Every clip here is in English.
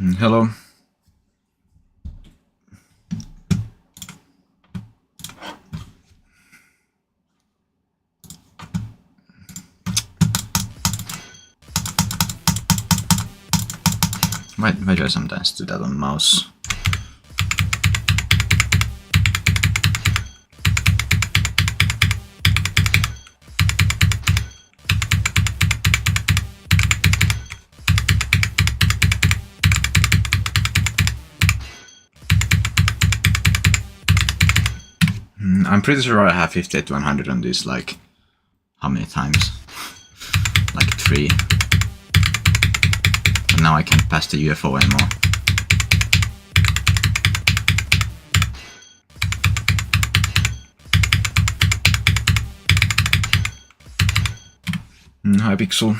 Hello. Why do I sometimes do that on mouse? I'm pretty sure I have 58 to 100 on this, like, how many times? Like 3. But now I can't pass the UFO anymore. Hi Pixel.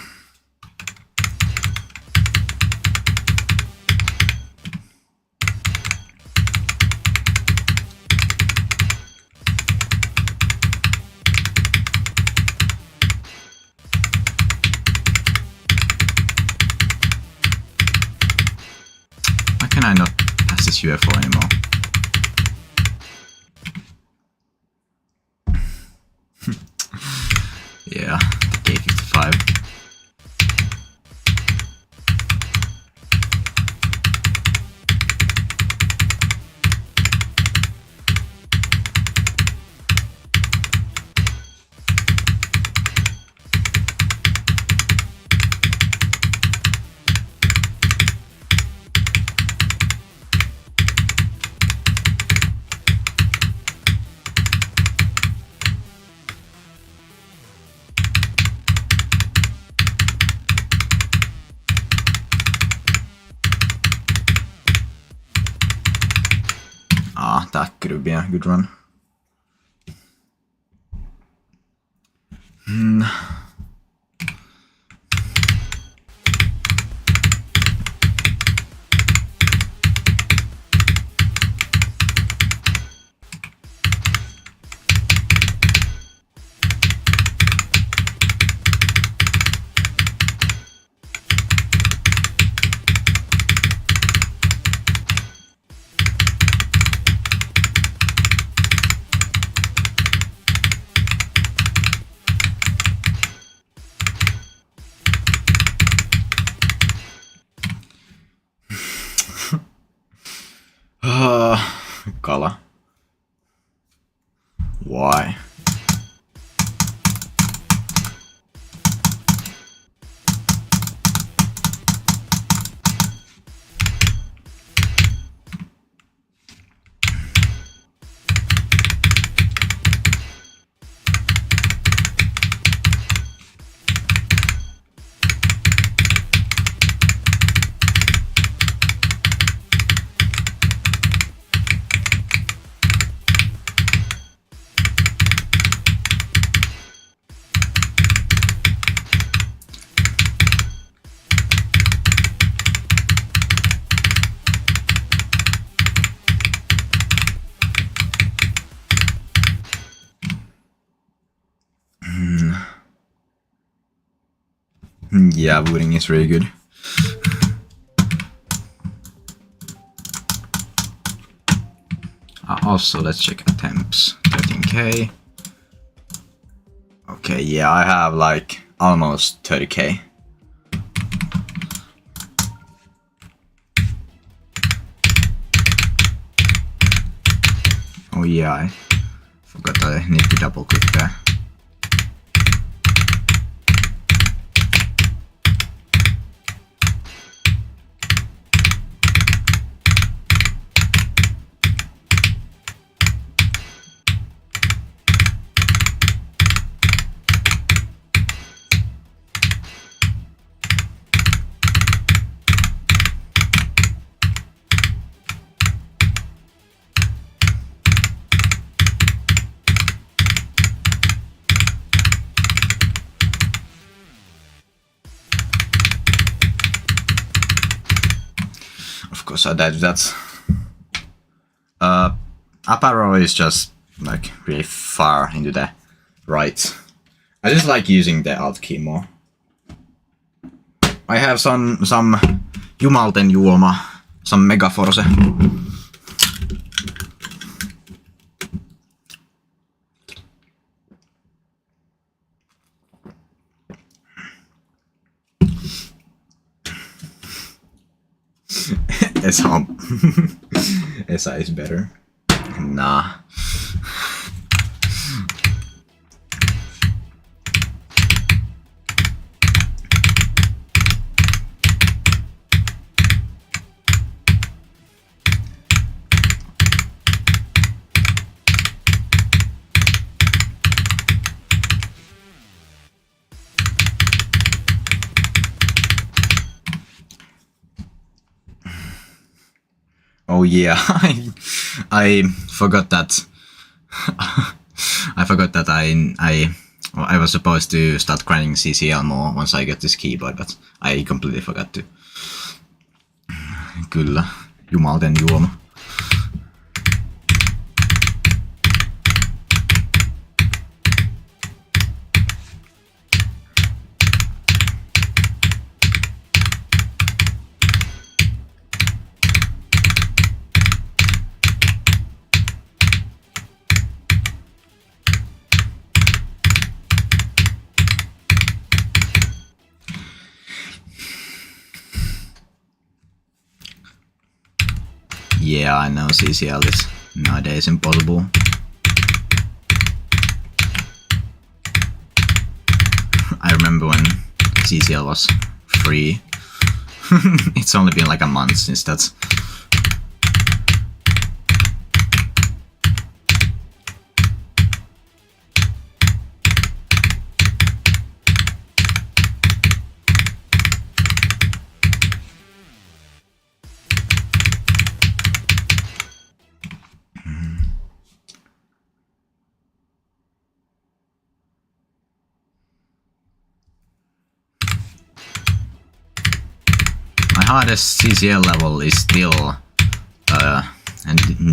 Why can I not pass this UFO anymore? Yeah, the K55. Ah, that could have been a good run. Kala. Why? Yeah, booting is really good. Also, let's check attempts. 13k. Okay, yeah, I have like almost 30k. Oh yeah, I forgot I need to double click there. Of course I died to that. Up arrow is just like really far into the right. I just like using the alt key more. I have some Jumalten juoma some Mega Force. Esa Esa is better. Nah. Oh yeah, I forgot that. I forgot that I was supposed to start grinding CCL more once I get this keyboard, but I completely forgot to. Kyllä, jumalten juoma. Yeah, I know CCL is nowadays impossible. I remember when CCL was free. It's only been like a month since that's... My hardest CCL level is still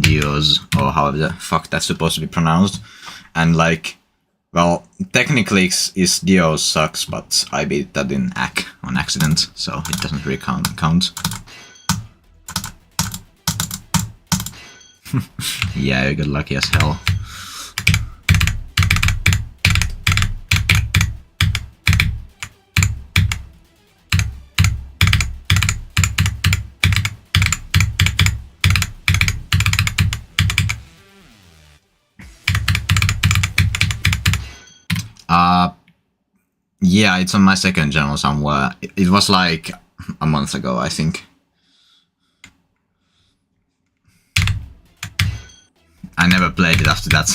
Dios, or however the fuck that's supposed to be pronounced. And like, well, technically is Dios sucks, but I beat that in AC on accident, so it doesn't really count. Yeah, you got lucky as hell. Yeah, it's on my second channel somewhere. It was like a month ago, I think. I never played it after that.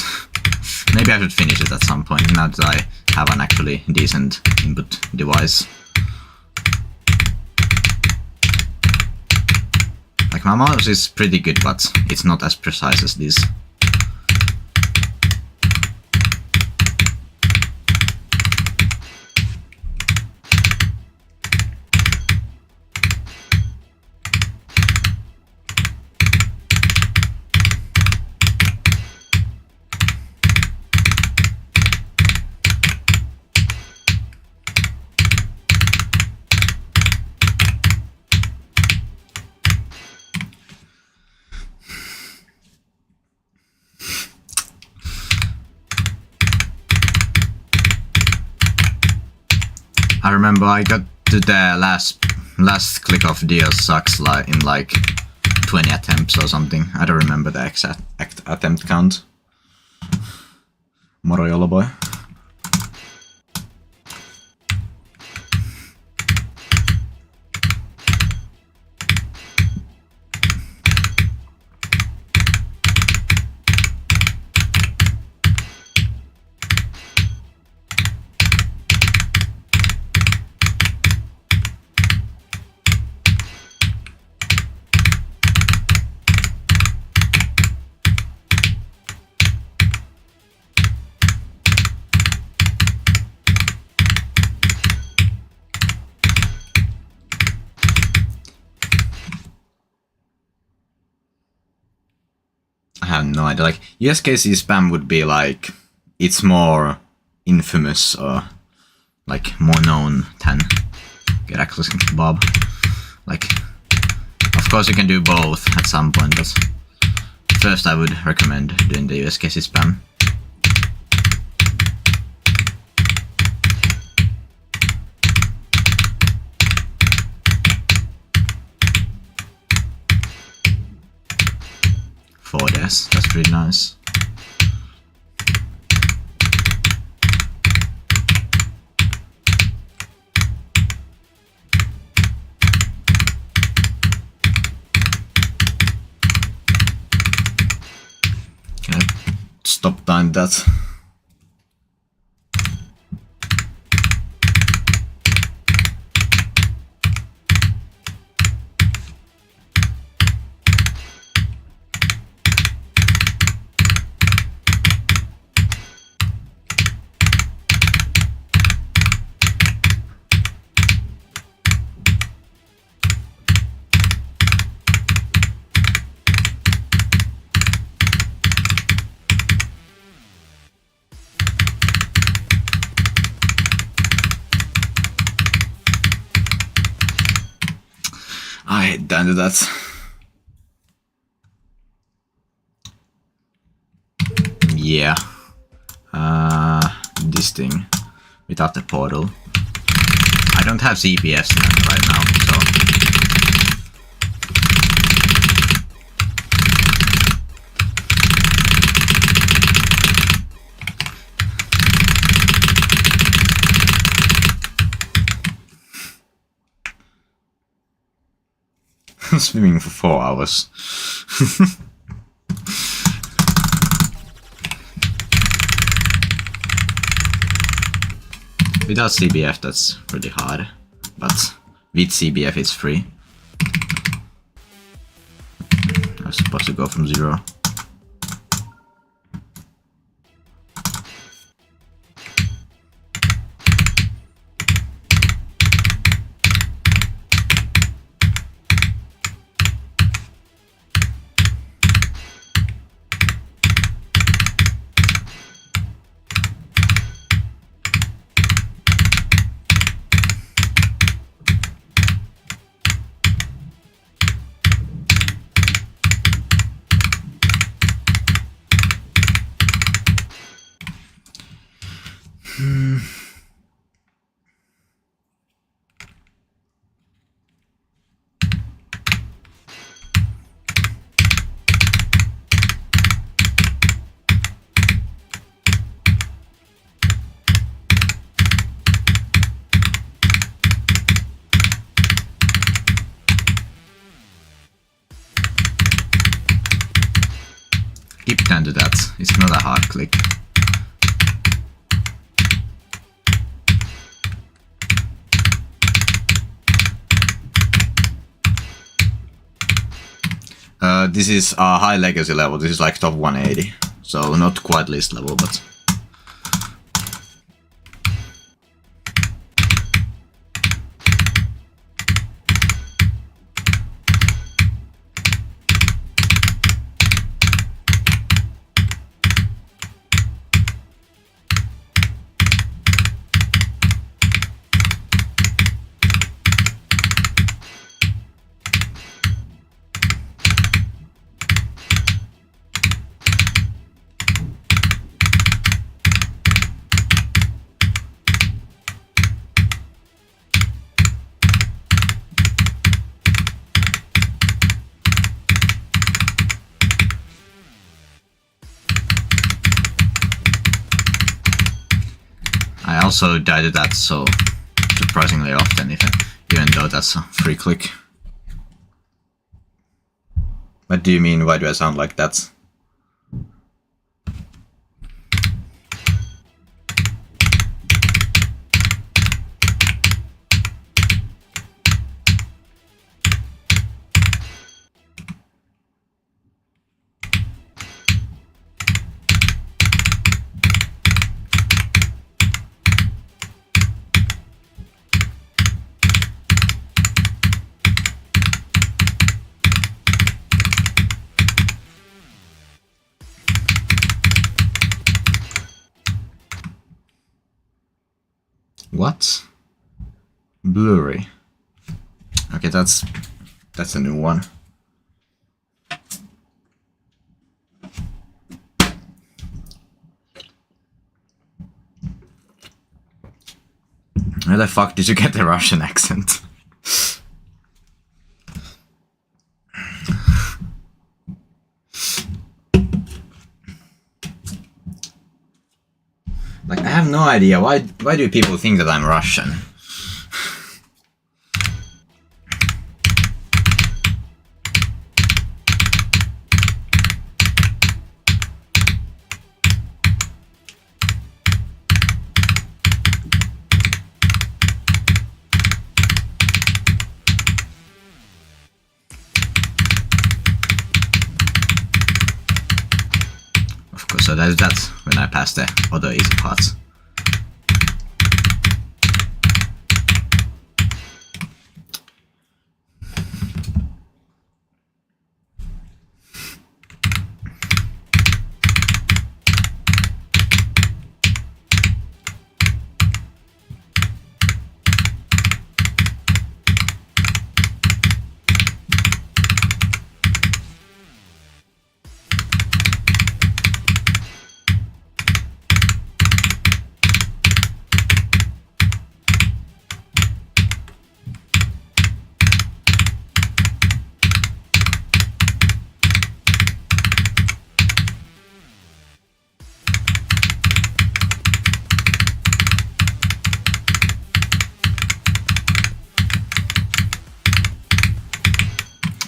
Maybe I should finish it at some point, now that I have an actually decent input device. Like, my mouse is pretty good, but it's not as precise as this. I remember I got to the last click of Dios sucks in like 20 attempts or something. I don't remember the exact attempt count. Moro yolo boy. I have no idea. Like, USKC spam would be like, it's more infamous or like more known than get access to Bob. Like, of suppose you can do both at some point, but first I would recommend doing the US Casey spam. Yes, that's pretty nice. Can I stop time that? I hate to do that. Yeah. This thing without the portal. I don't have CPS right now, so. Swimming for 4 hours. Without CBF that's pretty hard, but with CBF it's free. I'm supposed to go from 0. Keep time to that, it's not a hard click. This is a high legacy level, this is like top 180, so not quite list level, but... I also died to that so surprisingly often, even though that's a free click. What do you mean, why do I sound like that? What? Blurry. Okay, that's a new one. Where the fuck did you get the Russian accent? Like, I have no idea. Why do people think that I'm Russian? Of course, so that's when I pass the other easy parts.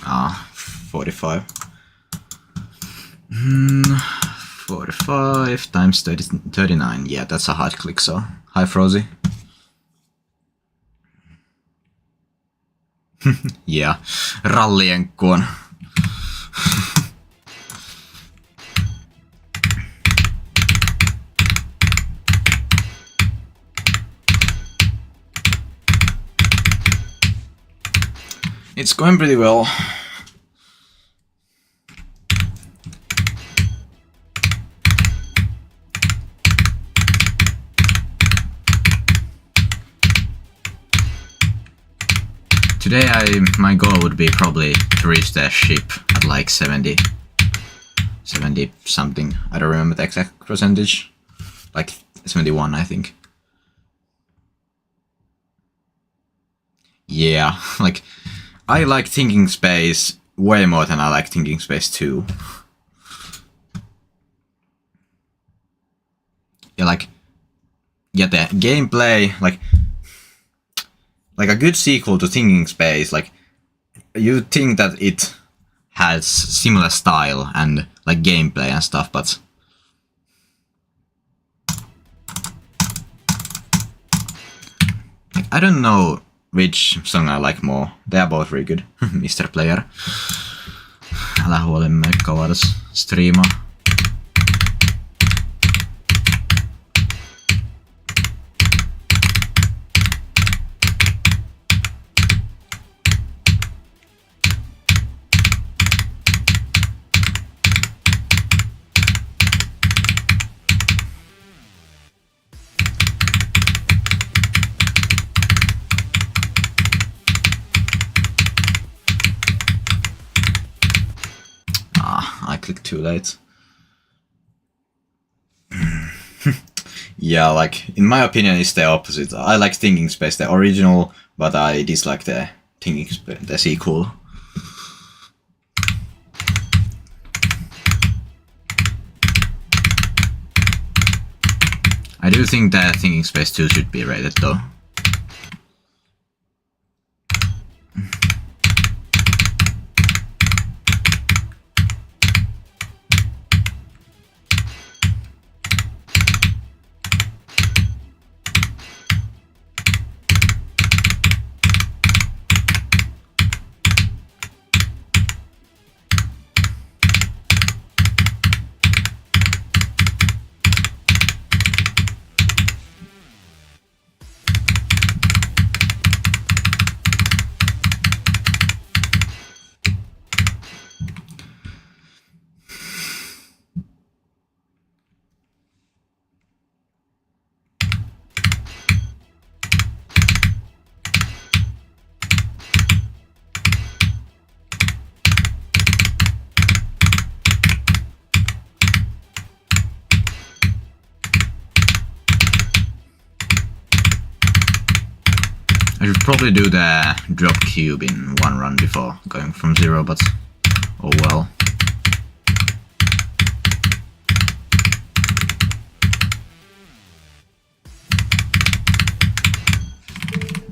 Ah, 45. 45 times 39. Yeah, that's a hard click, so. Hi, Frozy. Yeah, rallienkkuun. It's going pretty well. Today my goal would be probably to reach the ship at like 70 something. I don't remember the exact percentage. Like 71, I think. Yeah, like I like Thinking Space way more than I like Thinking Space 2. Yeah, like, yeah, the gameplay, like a good sequel to Thinking Space, like, you think that it has similar style and like gameplay and stuff, but like, I don't know which song I like more. They are both really good. Mr. Player. Älä huoli, me kauas striimaa. I clicked too late. Yeah, like, in my opinion, it's the opposite. I like Thinking Space, the original, but I dislike the Thinking Space, the sequel. I do think that Thinking Space 2 should be rated, though. should probably do the drop cube in one run before going from 0, but oh well.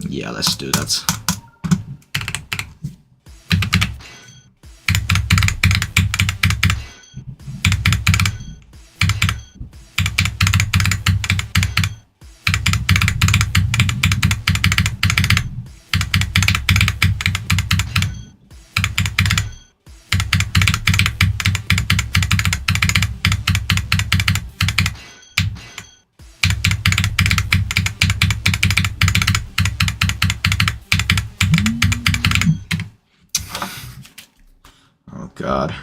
Yeah, let's do that. Oh god.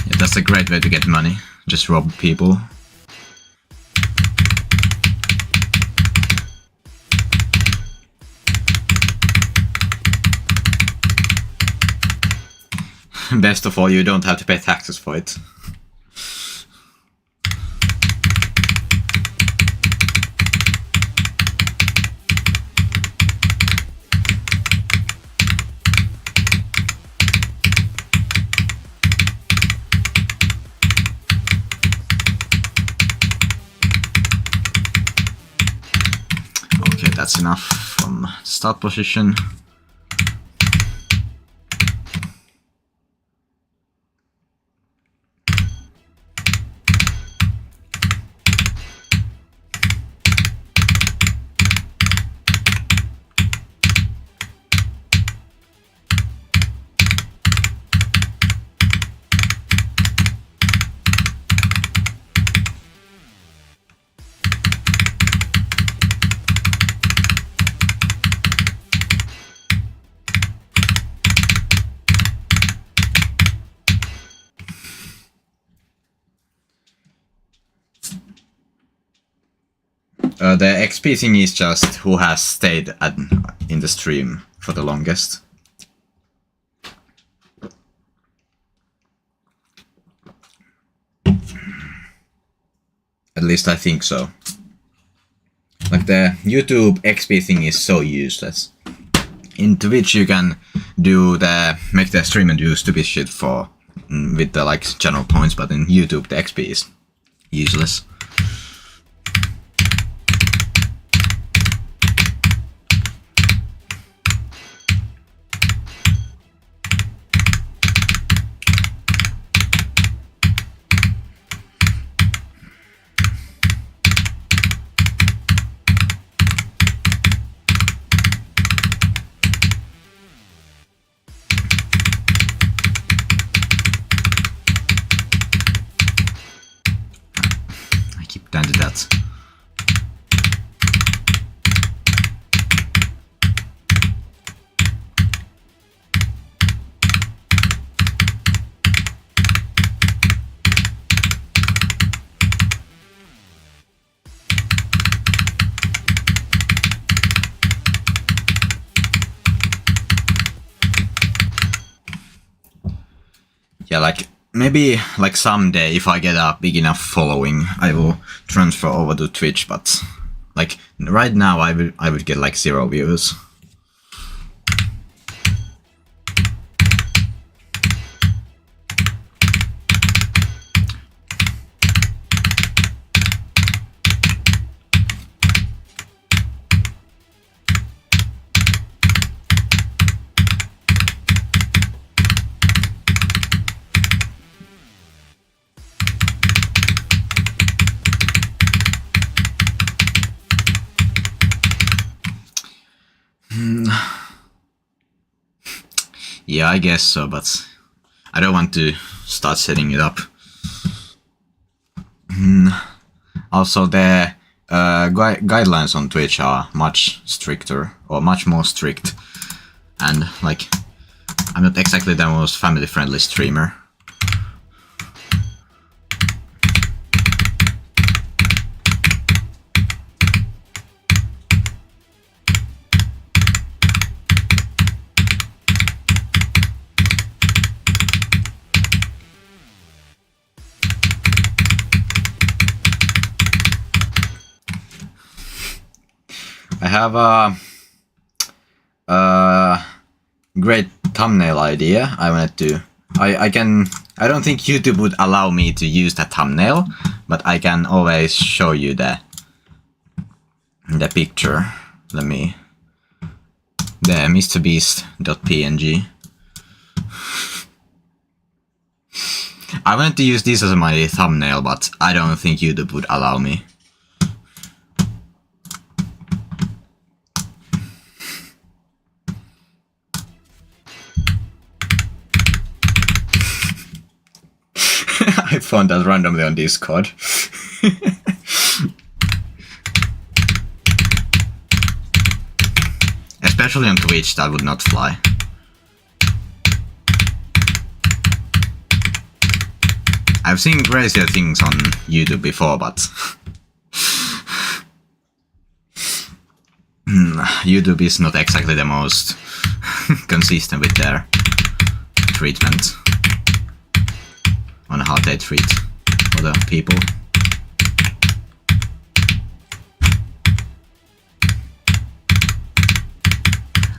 Yeah, that's a great way to get money. Just rob people. Best of all, you don't have to pay taxes for it. Okay, that's enough from start position. The XP thing is just who has stayed in the stream for the longest. At least I think so. Like the YouTube XP thing is so useless. In Twitch you can make the stream and do stupid shit for with the like general points, but in YouTube the XP is useless. than to that. Yeah, like maybe like someday if I get a big enough following, I will transfer over to Twitch. But like right now, I would get like 0 views. Yeah, I guess so, but I don't want to start setting it up. Also, the guidelines on Twitch are much stricter, or much more strict, and like I'm not exactly the most family-friendly streamer. I have a great thumbnail idea. I wanted to. I don't think YouTube would allow me to use that thumbnail, but I can always show you the picture. Let me. The MrBeast.png. I wanted to use this as my thumbnail, but I don't think YouTube would allow me. I found that randomly on Discord. Especially on Twitch, that would not fly. I've seen crazier things on YouTube before, but YouTube is not exactly the most consistent with their treatment on how they treat other people.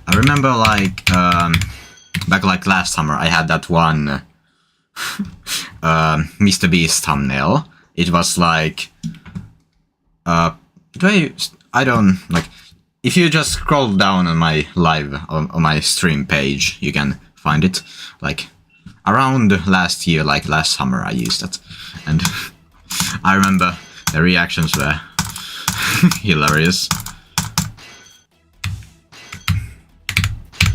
I remember like back like last summer I had that one MrBeast thumbnail. It was like I don't like, if you just scroll down on my live on my stream page, you can find it. Like around last year, like last summer, I used it, and I remember the reactions were hilarious.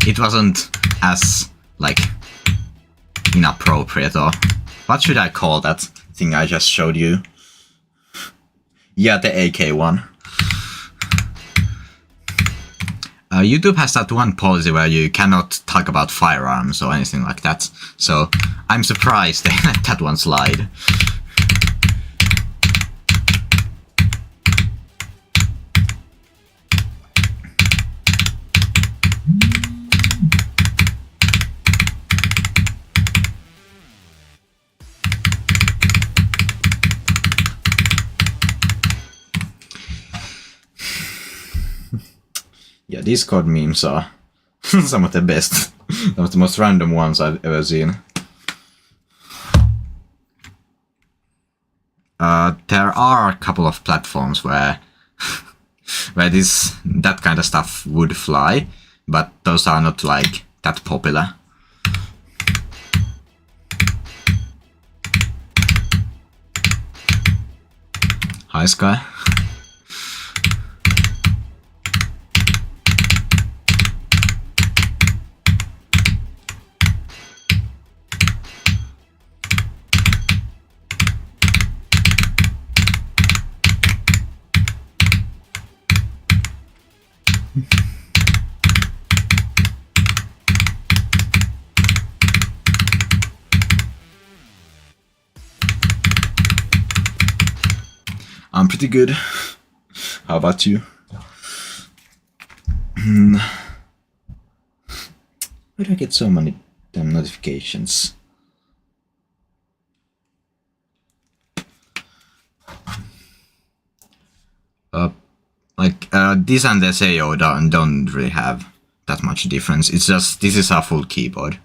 It wasn't as like inappropriate, or what should I call that thing I just showed you? Yeah, the AK one. YouTube has that one policy where you cannot talk about firearms or anything like that, so I'm surprised they let that one slide. Yeah, Discord memes are some of the best, some of the most random ones I've ever seen. There are a couple of platforms where that kind of stuff would fly, but those are not like that popular. Hi, Sky. I'm pretty good. How about you? Why do I get so many damn notifications? This and the SAO don't really have that much difference. It's just this is a full keyboard.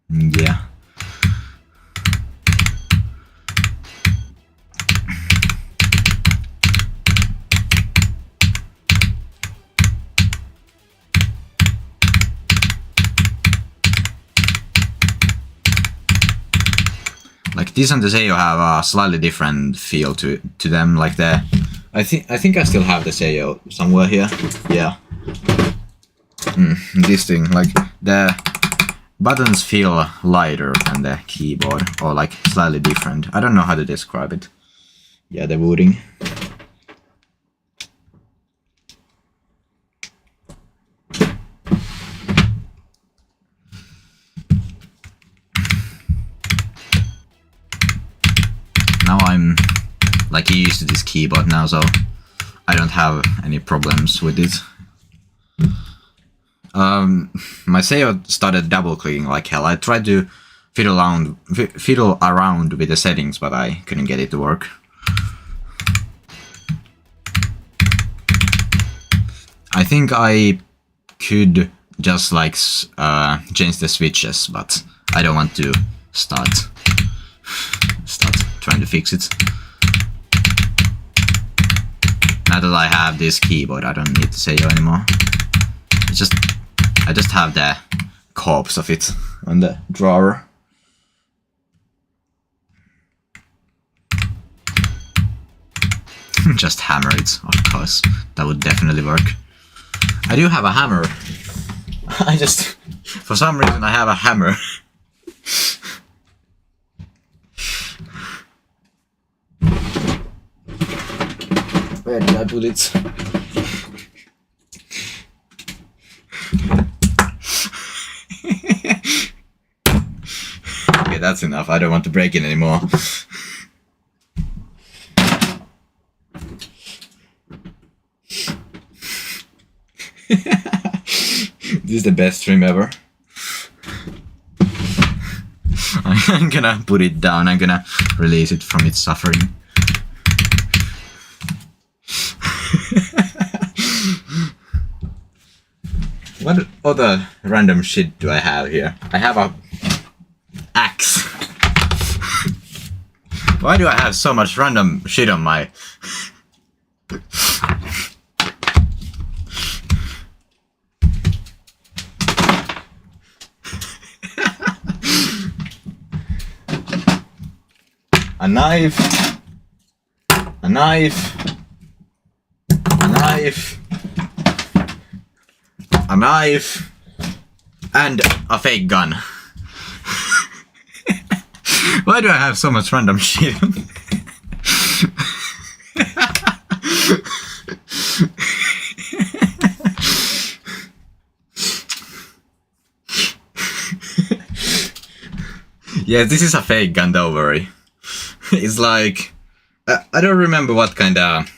Yeah. Like this and the SAO have a slightly different feel to them. Like the I think I still have the SAO somewhere here. Yeah. This thing, like the buttons feel lighter than the keyboard, or like slightly different. I don't know how to describe it. Yeah, the wooting. Now I'm like used to this keyboard now, so I don't have any problems with it. My SAO started double clicking like hell. I tried to fiddle around with the settings, but I couldn't get it to work. I think I could just like change the switches, but I don't want to start trying to fix it. Now that I have this keyboard, I don't need the SAO anymore. It's just I just have the corpse of it on the drawer. Just hammer it, of course. That would definitely work. I do have a hammer. For some reason I have a hammer. Where did I put it? Okay, that's enough. I don't want to break it anymore. This is the best stream ever. I'm gonna put it down. I'm gonna release it from its suffering. What other random shit do I have here? I have a axe. Why do I have so much random shit on my... A knife, a knife, a knife, a knife, and a fake gun. Why do I have so much random shit? Yeah, this is a fake gun, don't worry. It's like, I don't remember what kind of,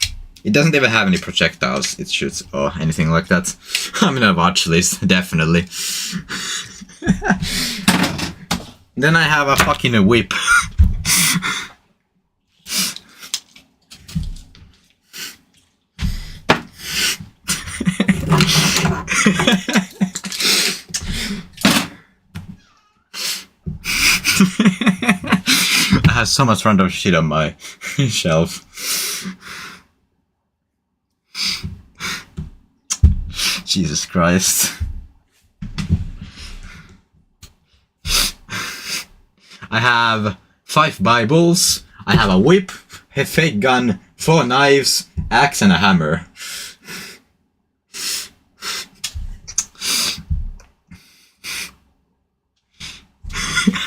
it doesn't even have any projectiles it shoots or anything like that. I'm in a watch list, definitely. Then I have a fucking whip. I have so much random shit on my shelf. Jesus Christ. I have 5 Bibles, I have a whip, a fake gun, 4 knives, axe and a hammer.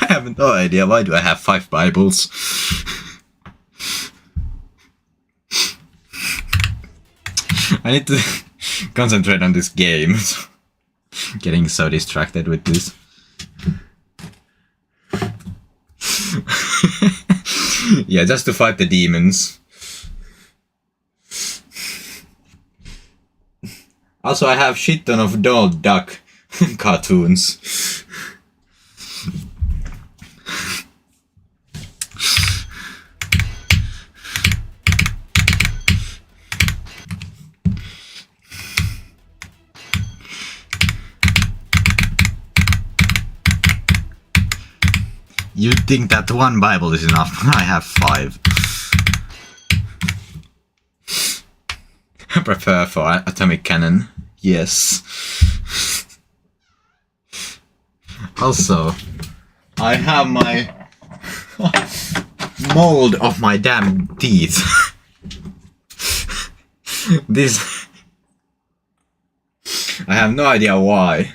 I have no idea, why do I have 5 Bibles? I need to concentrate on this game. Getting so distracted with this. Yeah, just to fight the demons. Also, I have shit ton of Donald Duck cartoons. You'd think that one Bible is enough. I have 5. I prefer for atomic cannon. Yes. Also, I have my mold of my damn teeth. This... I have no idea why.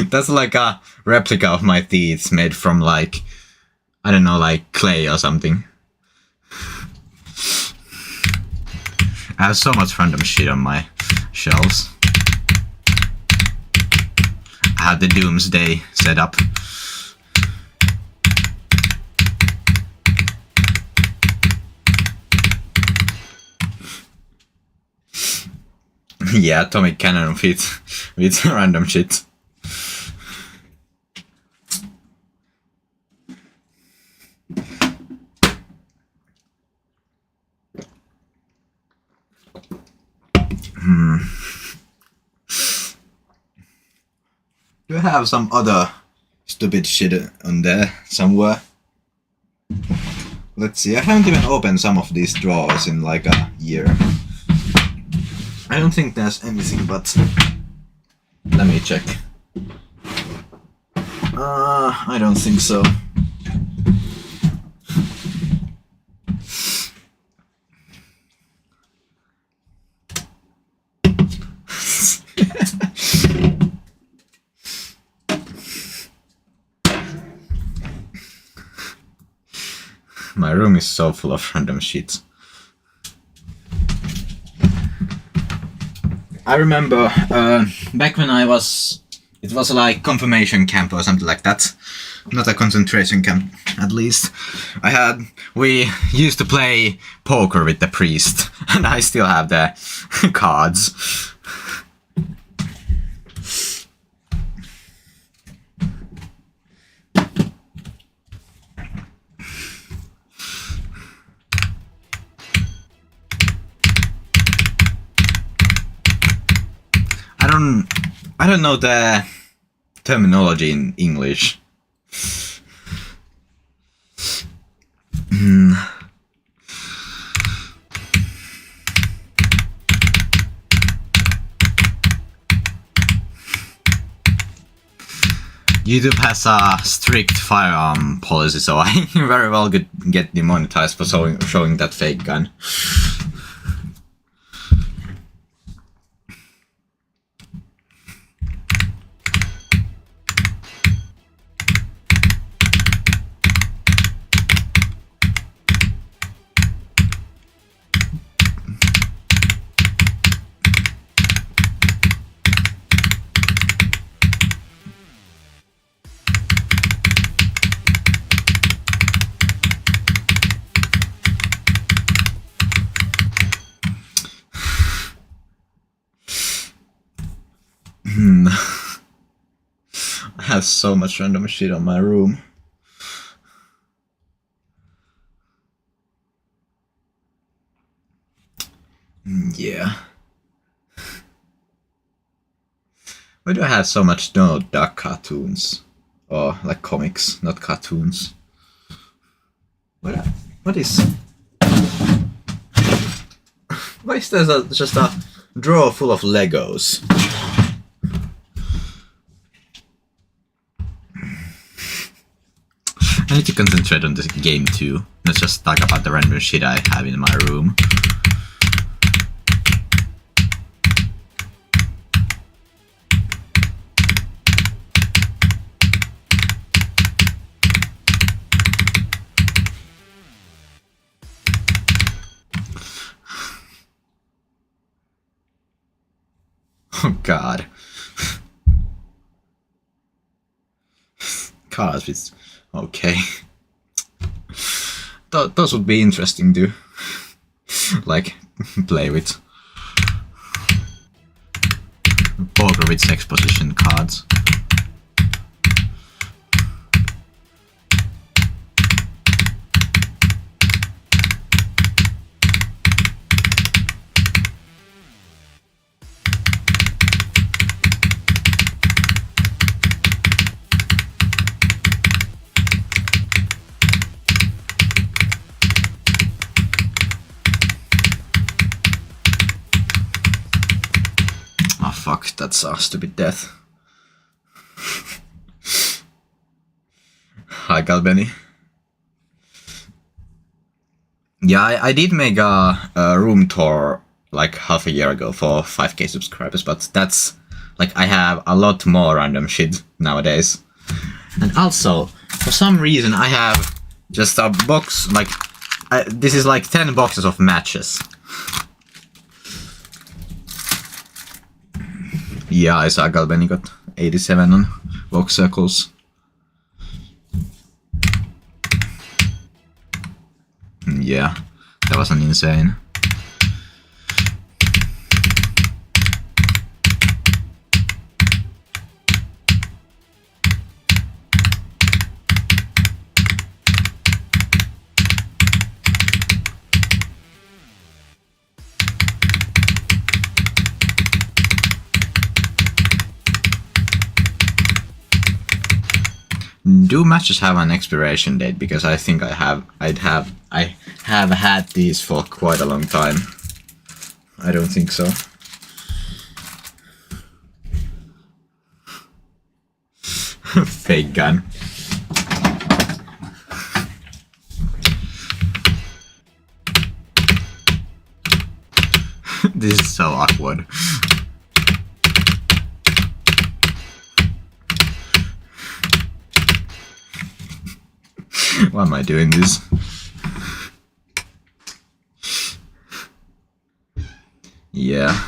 That's like a replica of my teeth made from like, I don't know, like clay or something. I have so much random shit on my shelves. I have the Doomsday set up. Yeah, atomic cannon with random shit. Do I have some other stupid shit on there somewhere? Let's see, I haven't even opened some of these drawers in like a year. I don't think there's anything, but let me check. I don't think so. My room is so full of random shit. I remember back when it was like confirmation camp or something like that. Not a concentration camp, at least. We used to play poker with the priest, and I still have the cards. I don't know the terminology in English. YouTube has a strict firearm policy, so I very well could get demonetized for showing that fake gun. I have so much random shit on my room. Yeah. Why do I have so much Donald Duck cartoons? Or like comics, not cartoons. What is... Why is there just a drawer full of Legos? I need to concentrate on this game too, not just talk about the random shit I have in my room. Oh god. Cards with... Okay. Those would be interesting to, like, play with. Poker with sex position cards. Fuck, that's a stupid death. Hi, Galbeni. Yeah, I did make a room tour like half a year ago for 5k subscribers, but that's like I have a lot more random shit nowadays. And also, for some reason, I have just a box, like, this is like 10 boxes of matches. Yeah, I saw Galbeni got 87 on Vogue Circles. Yeah, that was an insane. Do matches have an expiration date? Because I think I have had these for quite a long time. I don't think so. Fake gun. This is so awkward. Why am I doing this? Yeah.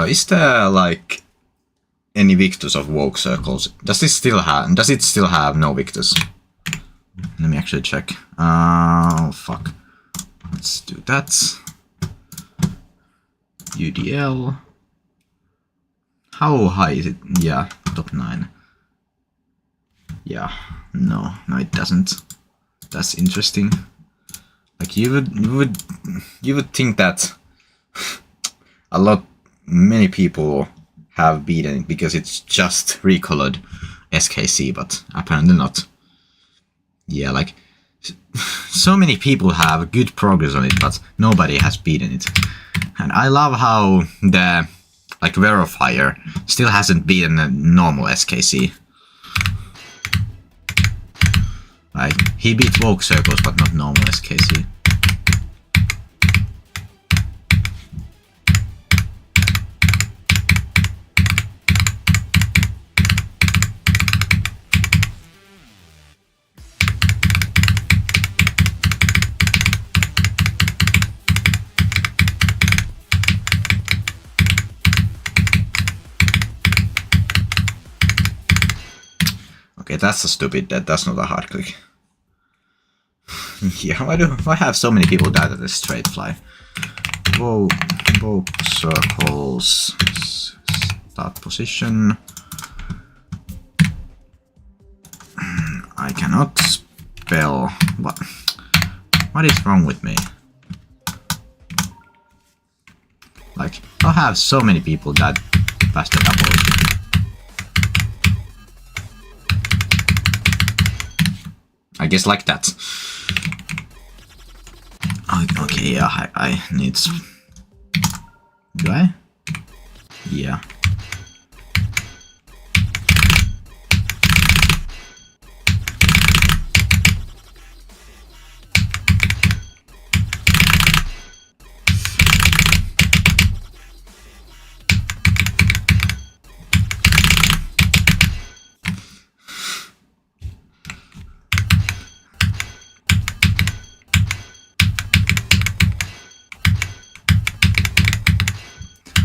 Is there like any Victus of Vogue Circles? Does it still have no Victus? Let me actually check. Oh fuck. Let's do that. UDL. How high is it? Yeah, top 9. Yeah, no, it doesn't. That's interesting. Like you would think that many people have beaten it because it's just recolored SKC, but apparently not. Yeah, like so many people have good progress on it, but nobody has beaten it. And I love how the like verifier still hasn't beaten a normal SKC. Like he beat Vogue Circles, but not normal SKC. Okay, that's a stupid dead. That's not a hard click. Yeah, why do I have so many people die at this straight fly? Vogue Circles. Start position. I cannot spell. What is wrong with me? Like, I have so many people that passed the double. I guess like that. Okay, yeah, I need... Do I? Yeah.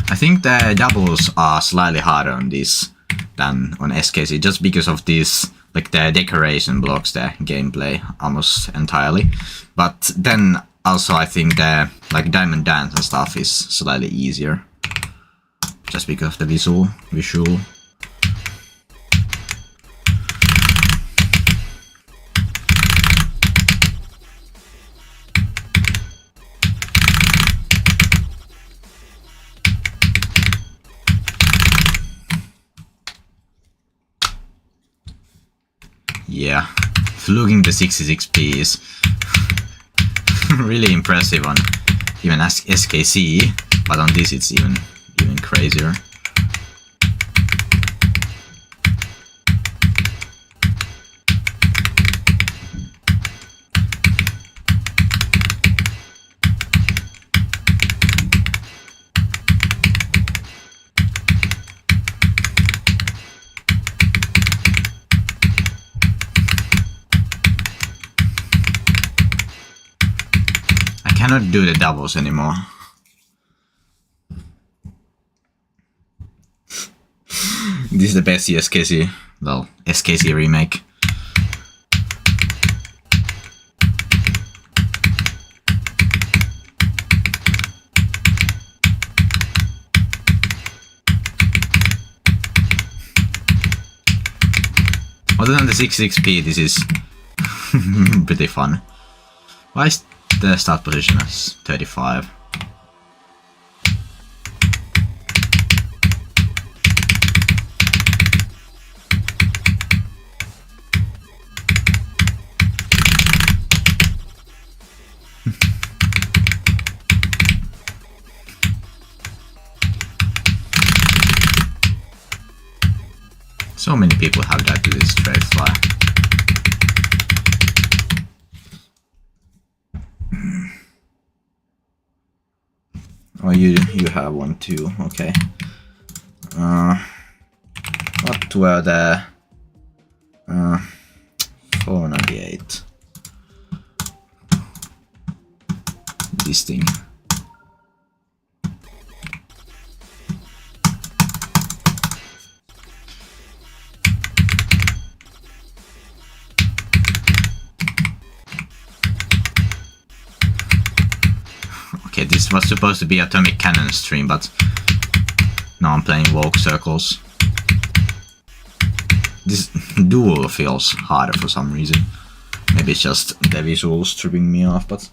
I think the doubles are slightly harder on this than on SKC, just because of this, like the decoration blocks the gameplay almost entirely. But then also I think the like Diamond Dance and stuff is slightly easier, just because of the visual. Yeah, fluking the 66p is really impressive on even SKC, but on this it's even crazier. I cannot do the doubles anymore. This is the best SKC, well, SKC remake. Other than the 66p, this is pretty fun. Why is the start position as 35? So many people have died to this straight fly. Oh, you have one too. Okay. What were the 498? This thing. Okay, this was supposed to be Atomic Cannon stream, but now I'm playing Woke Circles. This duel feels harder for some reason. Maybe it's just the visuals tripping me off, but...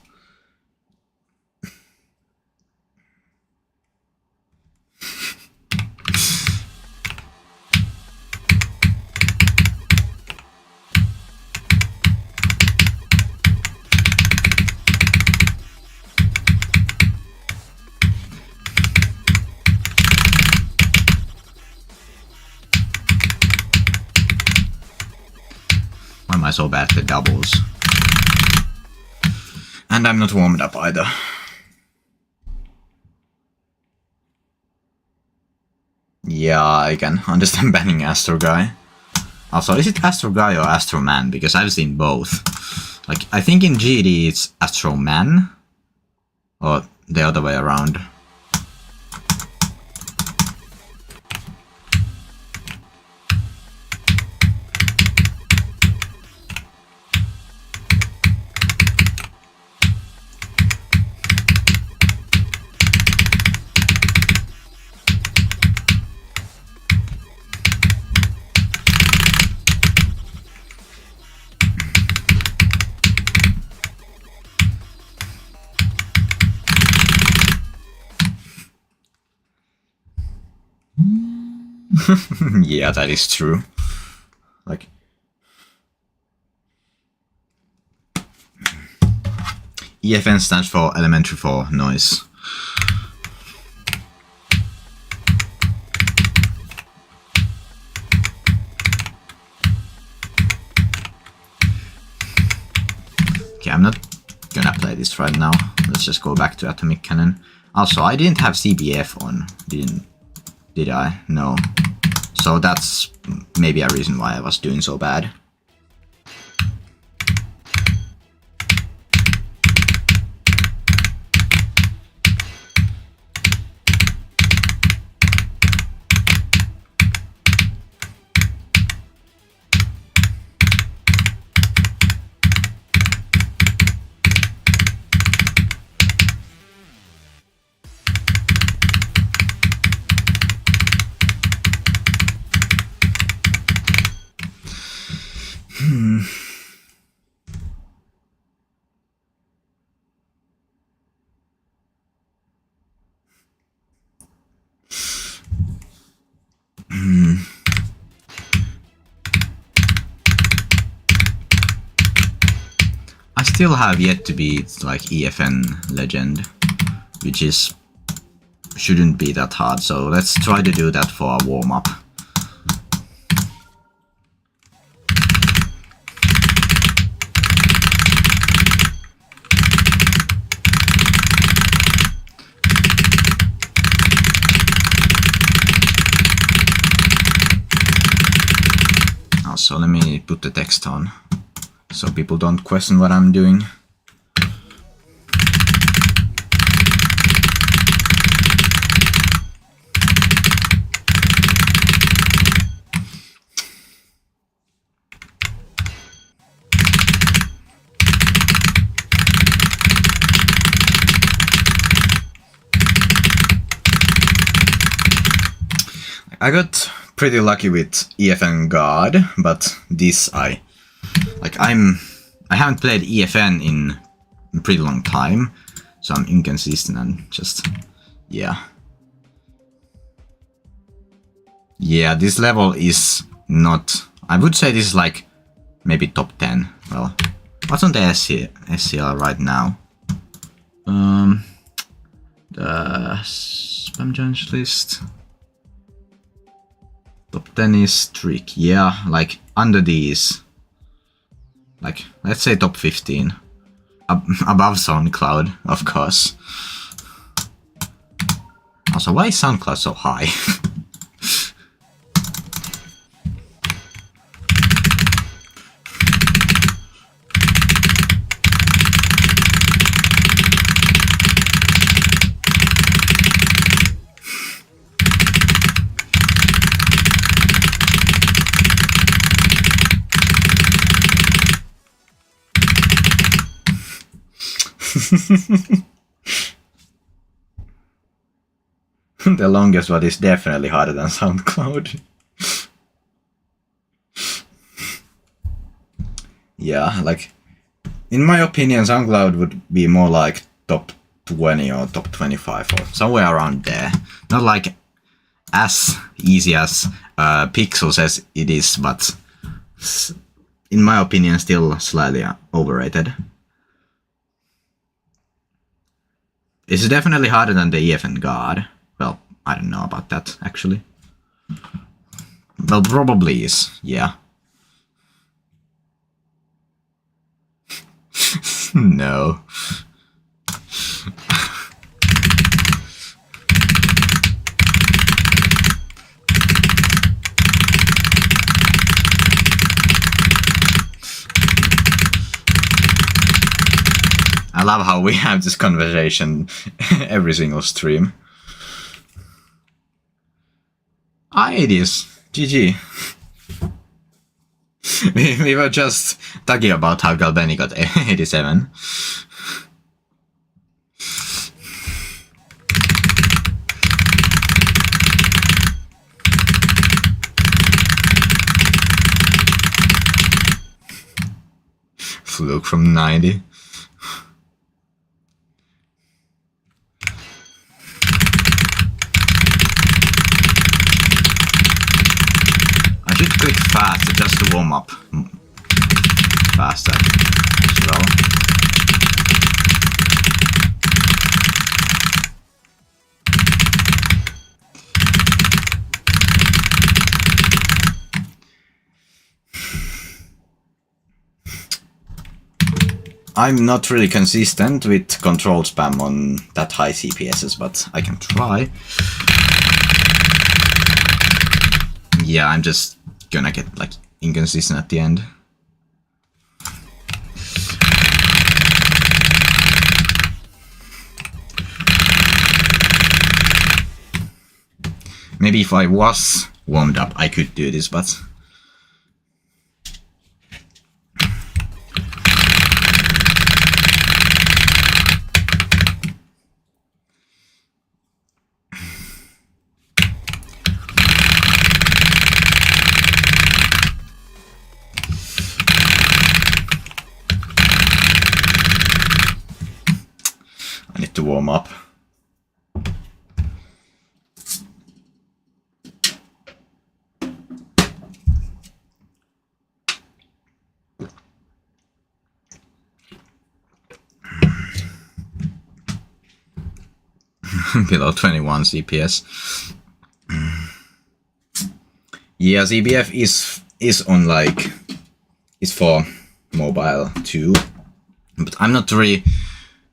Why am I so bad at the doubles? And I'm not warmed up either. Yeah, I can understand banning Astro Guy. Also, is it Astro Guy or Astro Man? Because I've seen both. Like, I think in GD it's Astro Man. Or the other way around. Yeah, that is true. Like, EFN stands for elementary for noise. Okay, I'm not gonna play this right now. Let's just go back to Atomic Cannon. Also, I didn't have CBF on, did I? No. So that's maybe a reason why I was doing so bad. I still have yet to beat like EFN Legend, which shouldn't be that hard, so let's try to do that for a warm-up. Also, let me put the text on, so people don't question what I'm doing. I got pretty lucky with EFN God, but this I haven't played EFN in a pretty long time, so I'm inconsistent and just yeah. Yeah, this level is not, I would say this is like maybe top 10. Well, what's on the SCL right now? The spam challenge list. Top 10 is trick, yeah, like under these, like let's say top 15, above SoundCloud, of course. Also, why is SoundCloud so high? The longest one is definitely harder than SoundCloud. Yeah, like, in my opinion, SoundCloud would be more like top 20 or top 25 or somewhere around there. Not like as easy as Pixel says it is, but in my opinion, still slightly overrated. It's definitely harder than the EFN God. Well, I don't know about that, actually. Well, probably is, yeah. No. I love how we have this conversation every single stream. It is. GG. we were just talking about how Galbeni got 87. Fluke from 90. I should click faster just to warm up faster as well. I'm not really consistent with control spam on that high CPSs, but I can try. Yeah, I'm just gonna get like inconsistent at the end. Maybe if I was warmed up, I could do this, but... I need to warm up. Below 21 CPS. Yeah, ZBF is on like... is for mobile too. But I'm not really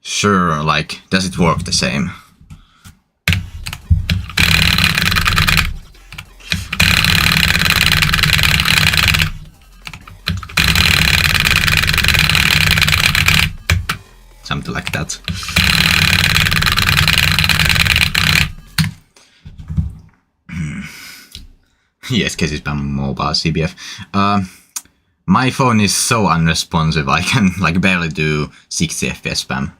sure, like, does it work the same? Something like that. Yes, case it's mobile CBF. My phone is so unresponsive, I can like barely do 60 FPS spam.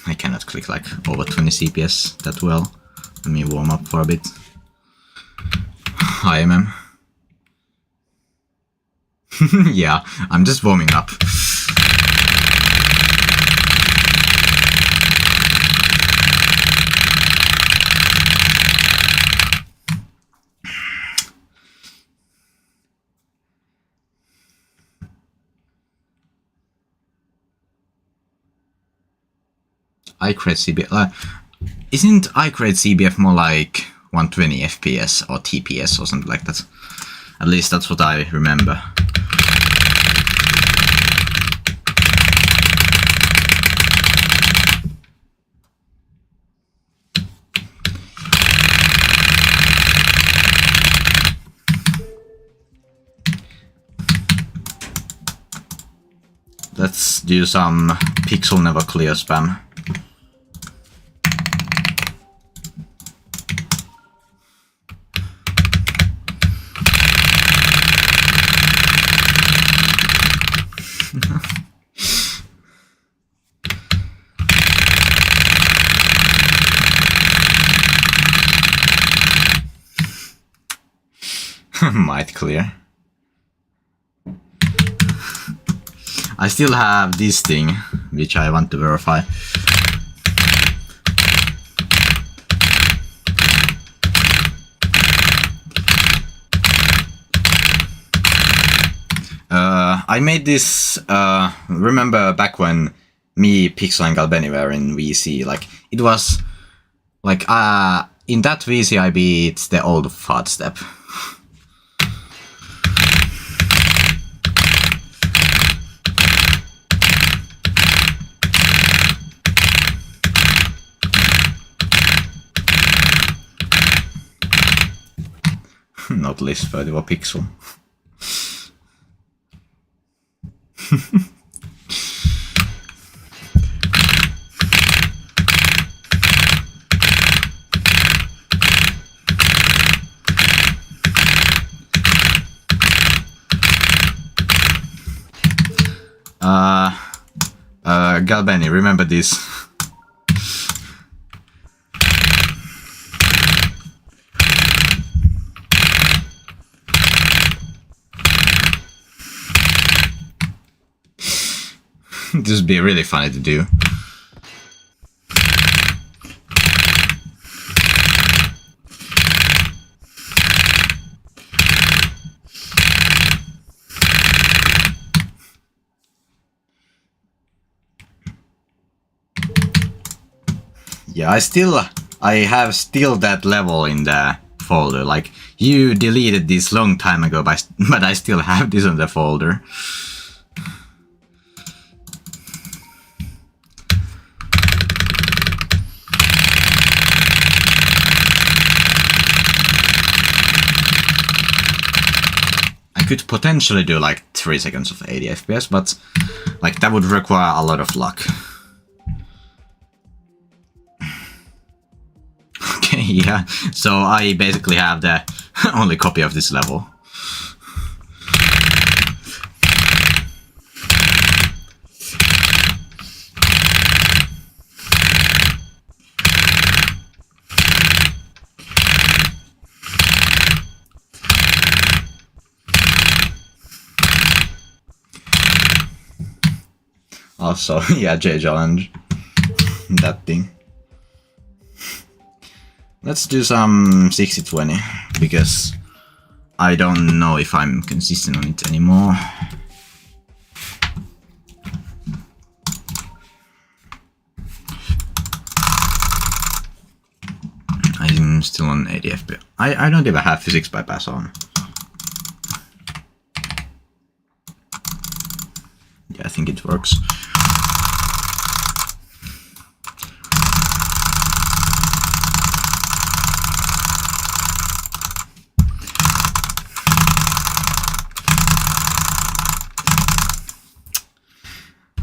I cannot click like over 20 CPS that well. Let me warm up for a bit. Hi, MM. Yeah, I'm just warming up. iCreate CBF. Isn't iCreate CBF more like 120 FPS or TPS or something like that? At least that's what I remember. Let's do some pixel never clear spam. Might clear. I still have this thing, which I want to verify. I made this, remember back when me, Pixel and Galbeni were in VC, like, it was, like, in that VC I beat the old fart step. Not least 30 pixel. Galbeni, remember this. This would be really funny to do. Yeah, I have still that level in the folder. Like, you deleted this long time ago, but I still have this on the folder. I could potentially do like 3 seconds of 80 FPS, but like that would require a lot of luck. Okay, yeah, so I basically have the only copy of this level. Also, yeah, J-Challenge. That thing. Let's do some 60-20, because I don't know if I'm consistent on it anymore. I'm still on 80 FPS. I don't even have physics bypass on. Yeah, I think it works.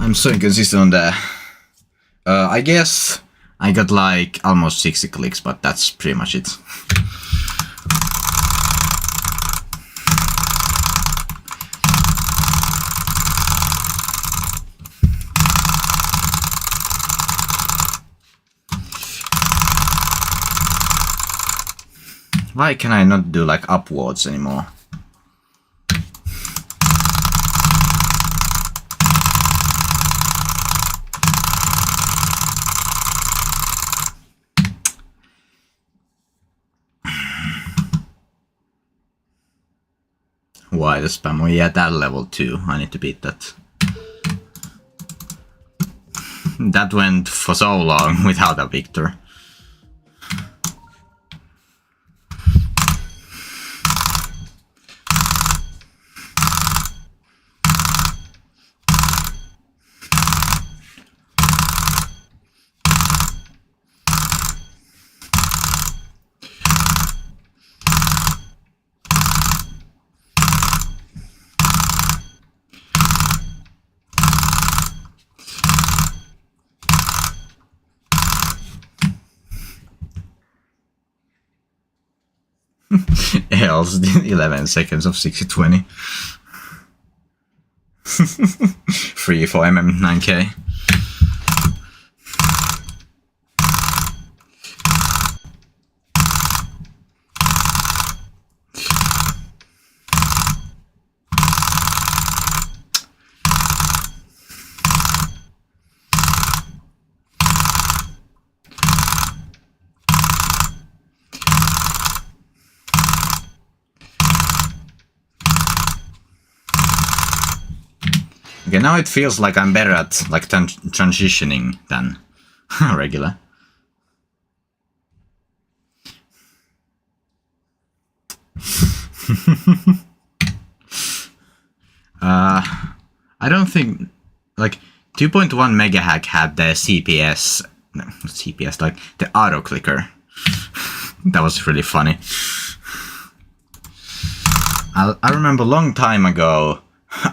I'm so inconsistent on that. I guess I got like almost 60 clicks, but that's pretty much it. Why can I not do like upwards anymore? Why the spam? Oh yeah, that level 2. I need to beat that. That went for so long without a victor. Else 11 seconds of 60-20. Free for MM9K. Okay, now it feels like I'm better at like transitioning than regular. I don't think like 2.1 mega hack had the CPS, no, CPS, like the auto clicker. That was really funny. I remember a long time ago,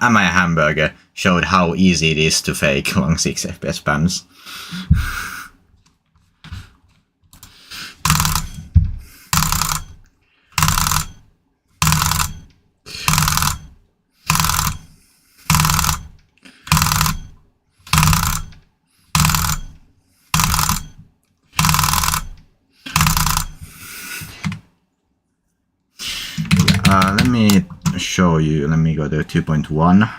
Am I a Hamburger showed how easy it is to fake long 6 FPS spams. Let me show you, let me go to 2.1.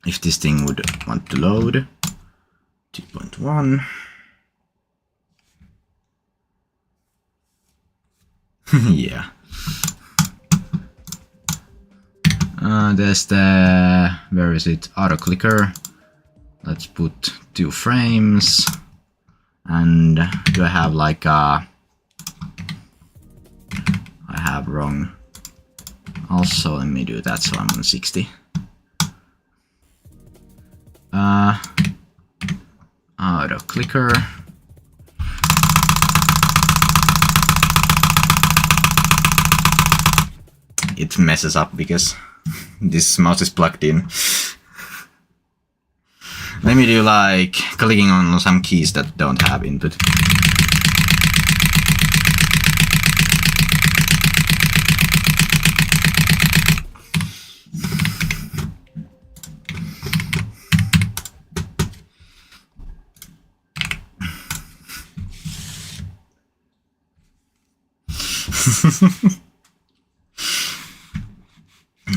If this thing would want to load. 2.1. Yeah. There's the, where is it? Auto clicker. Let's put 2 frames. And do I have like I have wrong. Also, let me do that so I'm on 60. Auto clicker. It messes up because this mouse is plugged in. Let me do like clicking on some keys that don't have input.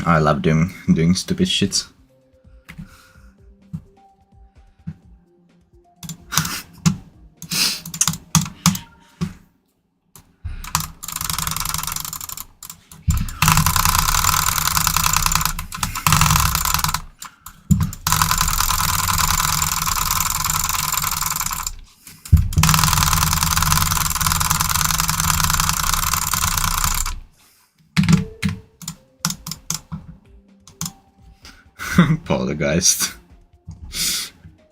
I love doing stupid shit. Poltergeist.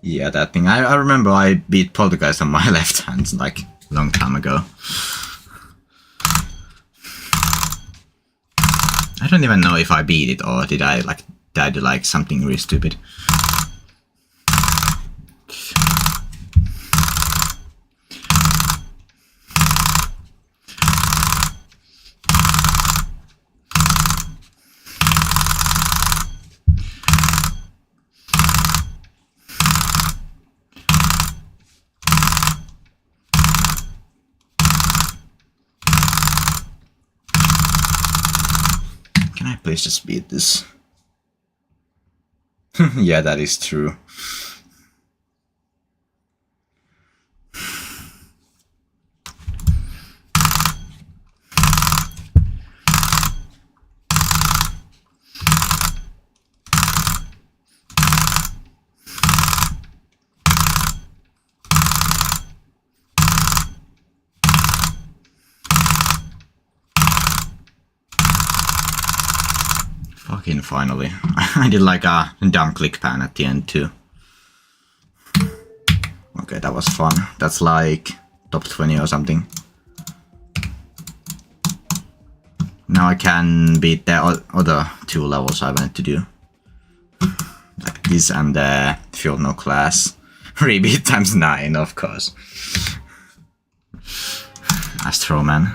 Yeah, that thing. I remember I beat Poltergeist on my left hand like a long time ago. I don't even know if I beat it or did I do like something really stupid. Please just beat this. Yeah, that is true. Fucking finally. I did like a dumb click pan at the end too. Okay, that was fun. That's like top 20 or something. Now I can beat the other two levels I wanted to do. Like this and the Field No Class. Rebeat times 9, of course. Astroman.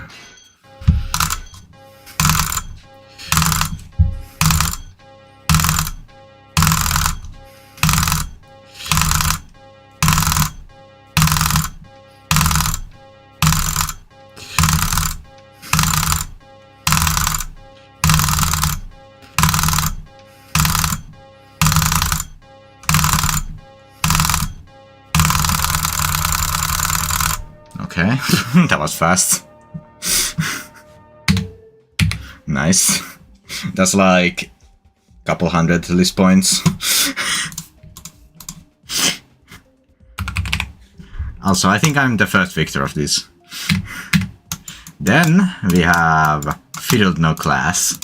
Okay, that was fast. Nice. That's like a couple hundred list points. Also, I think I'm the first victor of this. Then we have Field No Class.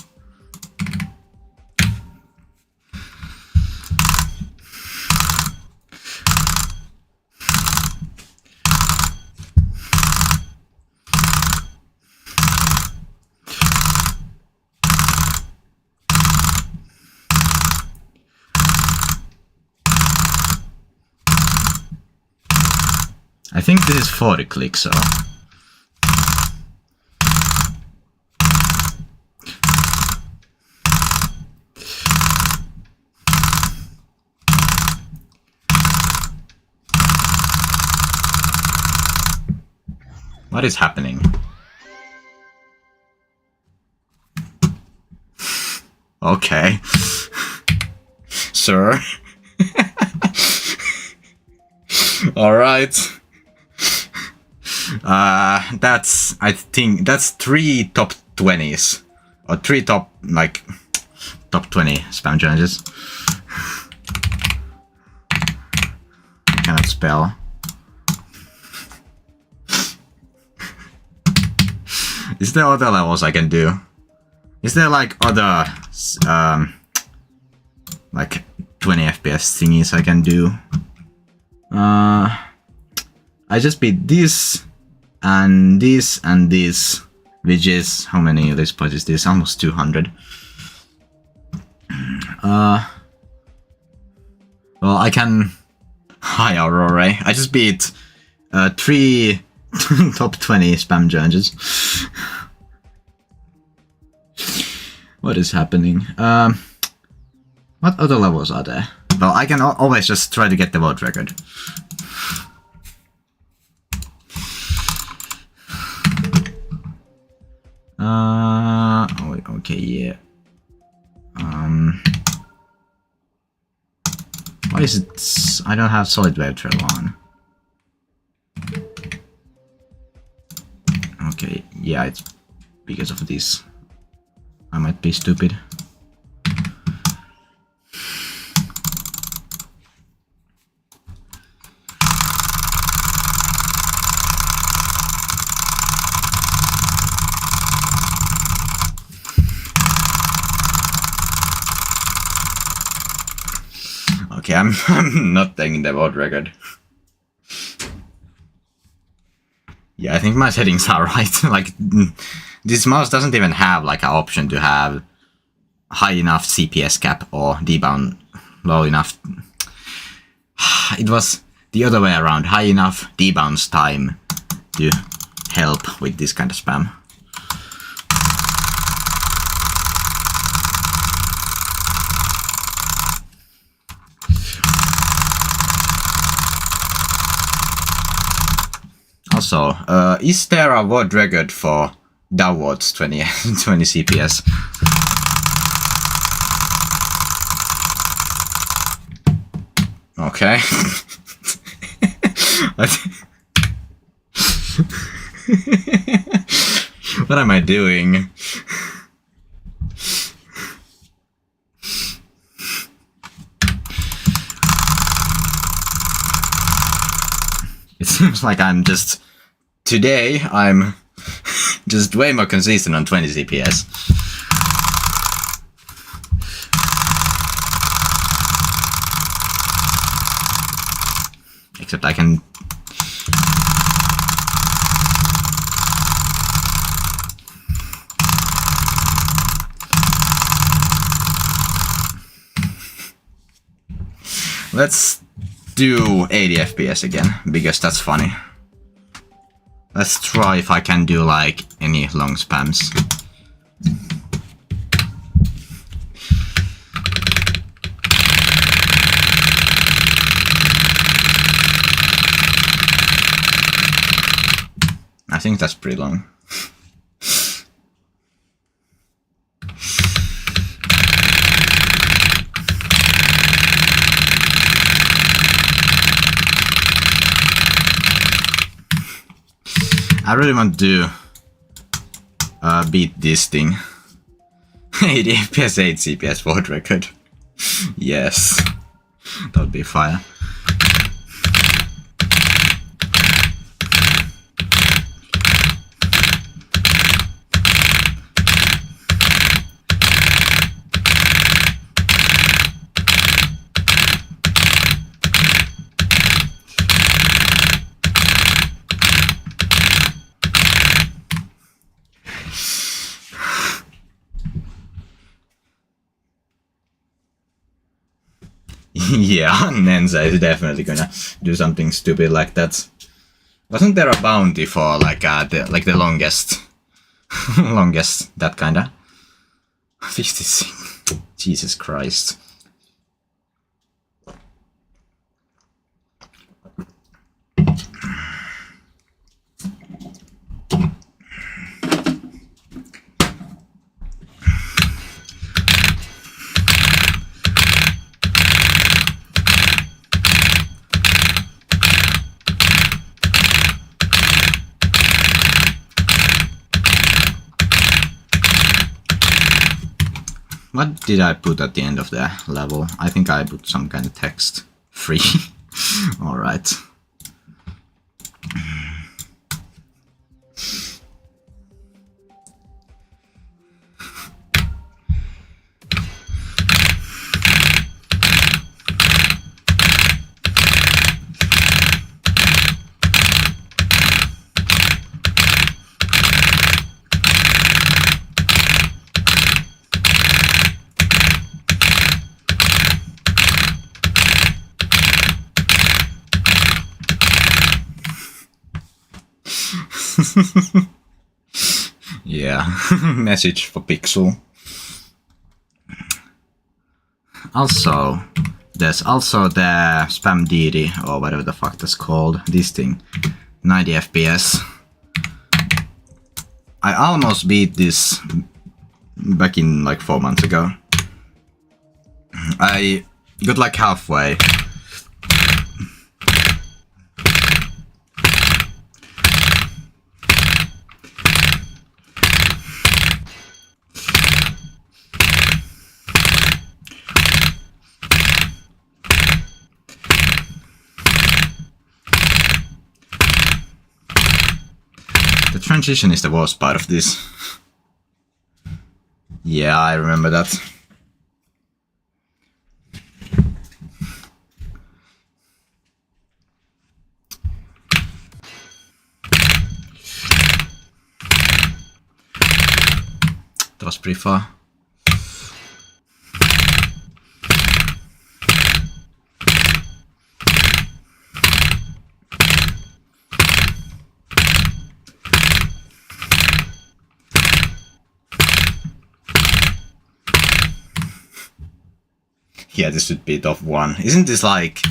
I think this is 40 clicks, so... What is happening? Okay. Sir. Alright. I think that's 3 top 20s. Or 3 top 20 spam challenges. I cannot spell. Is there other levels I can do? Is there like other like 20 FPS thingies I can do? I just beat this and this and this, which is how many of these points is this? Almost 200. Well, I can. Hi, Aurora. I just beat 3 top 20 spam challenges. What is happening? What other levels are there? Well, I can always just try to get the world record. Oh, okay, yeah. Why is it? I don't have solid wave trail on. Okay, yeah, it's because of this. I might be stupid. Okay, I'm not taking the world record. Yeah, I think my settings are right. Like, this mouse doesn't even have like an option to have high enough CPS cap or debound low enough. It was the other way around, high enough debounce time to help with this kind of spam. Also, is there a world record for downwards 20 CPS? Okay. What am I doing? It seems like today I'm just way more consistent on 20 CPS. Except I can... Let's do 80 FPS again, because that's funny. Let's try if I can do like any long spams. I think that's pretty long. I really want to beat this thing. 80 FPS, 8 CPS world record. Yes, that would be fire. Yeah, Nenza is definitely gonna do something stupid like that. Wasn't there a bounty for like the longest, longest that kinda? 56. Jesus Christ. What did I put at the end of the level? I think I put some kind of text. Free. Alright. Yeah, message for Pixel. Also, there's also the spam deity, or whatever the fuck that's called, this thing, 90 FPS. I almost beat this back in like 4 months ago. I got like halfway. The transition is the worst part of this. Yeah, I remember that. That was pretty far. Yeah, this should be top 1. Isn't this like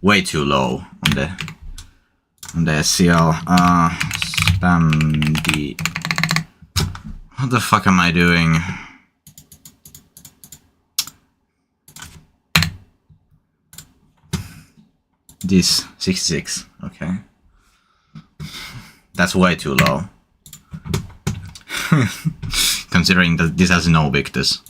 way too low on the SCL? Spam D. What the fuck am I doing? This 66. Okay, that's way too low. Considering that this has no victors.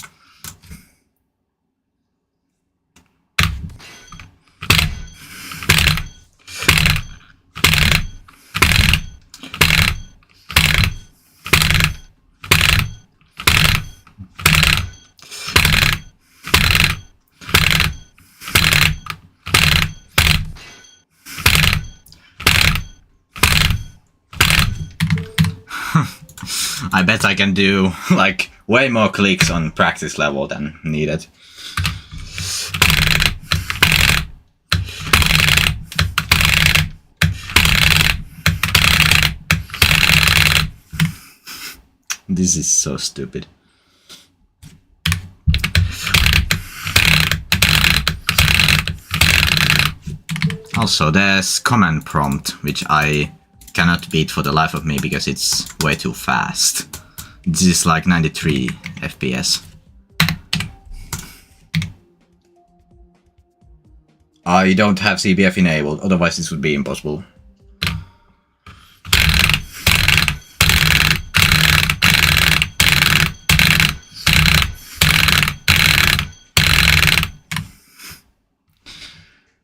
I bet I can do like way more clicks on practice level than needed. This is so stupid. Also, there's command prompt, which I cannot beat for the life of me because it's way too fast. This is like 93 FPS. I don't have CBF enabled, otherwise this would be impossible.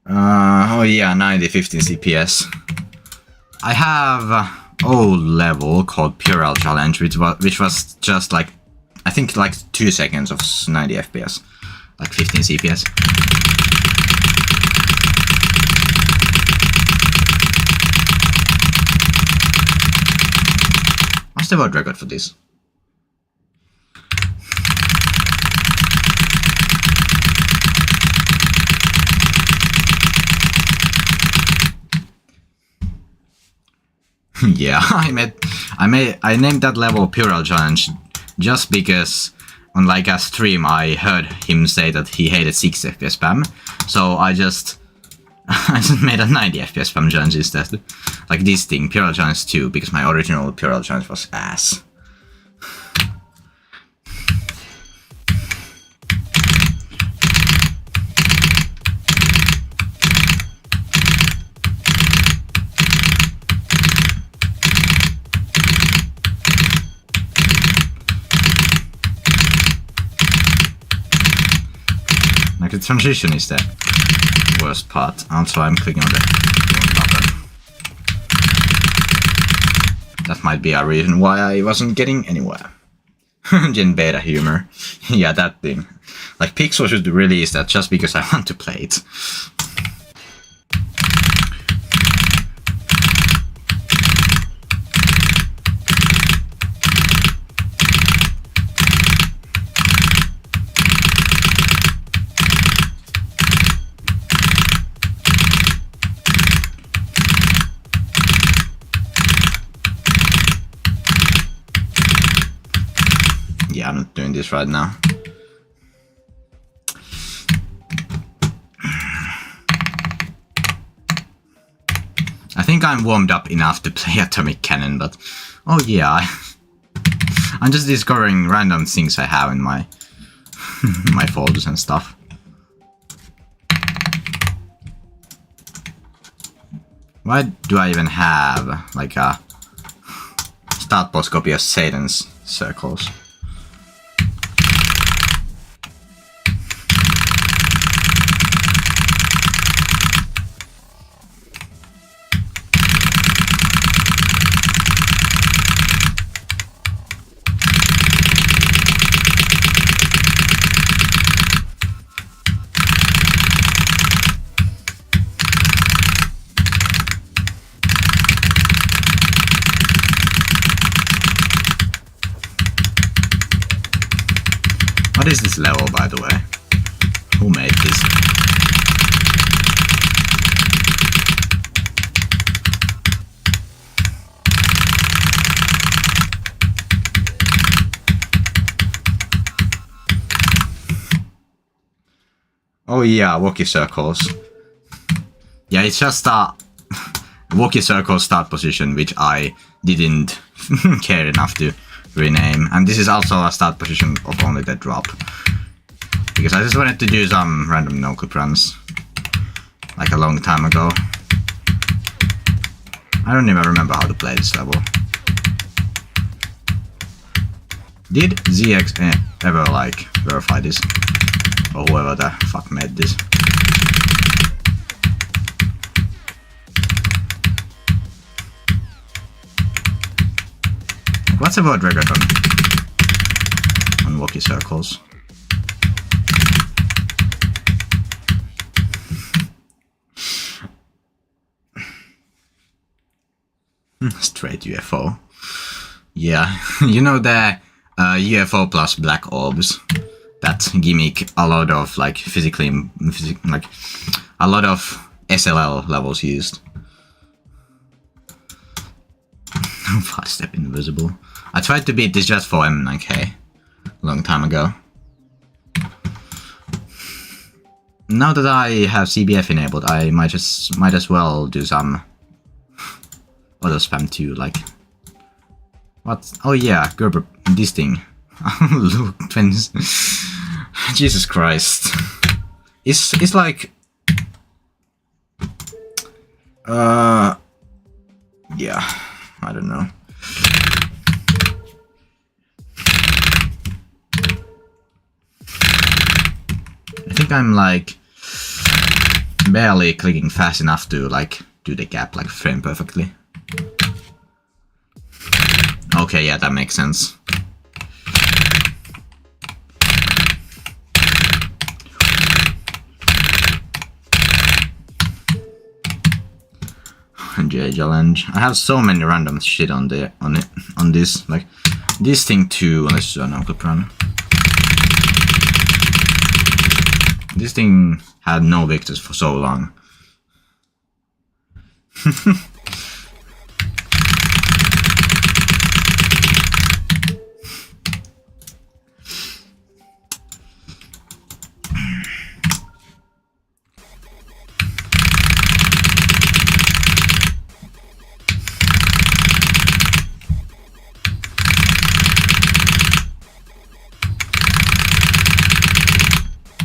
Oh yeah, 90 15 CPS. I have old level called Pural Challenge, which was just like, I think like 2 seconds of 90 FPS, like 15 CPS. What's the world record for this? Yeah, I named that level Pural Challenge just because on like a stream I heard him say that he hated 6 FPS spam, so I just made a 90 FPS spam challenge instead. Like this thing, Pural Challenge 2, because my original Pural Challenge was ass. Like the transition is the worst part. Also, I'm clicking on the button. That might be a reason why I wasn't getting anywhere. Gen beta humor. Yeah, that thing. Like Pixel should release that just because I want to play it. yeah, I'm not doing this right now. I think I'm warmed up enough to play Atomic Cannon, but oh yeah, I'm just discovering random things I have in my my folders and stuff. Why do I even have like a start boss copy of Satan's Circles? What is this level, by the way? Who made this? Oh yeah, Walkie Circles. Yeah, it's just a Walkie Circle start position, which I didn't care enough to rename. And this is also a start position of only the drop. Because I just wanted to do some random no-clip runs. Like a long time ago. I don't even remember how to play this level. Did ZX ever like verify this? Or whoever the fuck made this? What's about Regaton on Walkie Circles? Straight UFO. Yeah, you know the UFO plus black orbs. That gimmick a lot of like like a lot of SLL levels used. Fast step invisible. I tried to beat this just for M9K a long time ago. Now that I have CBF enabled, I might as well do some auto spam too. Like what? Oh yeah, Gerber, this thing. Look, twins. Jesus Christ. It's like yeah, I don't know. I think I'm like barely clicking fast enough to like do the gap like frame perfectly. Okay, yeah, that makes sense. J challenge. I have so many random shit on this. Like this thing too. Let's do a no-clip run. This thing had no victors for so long.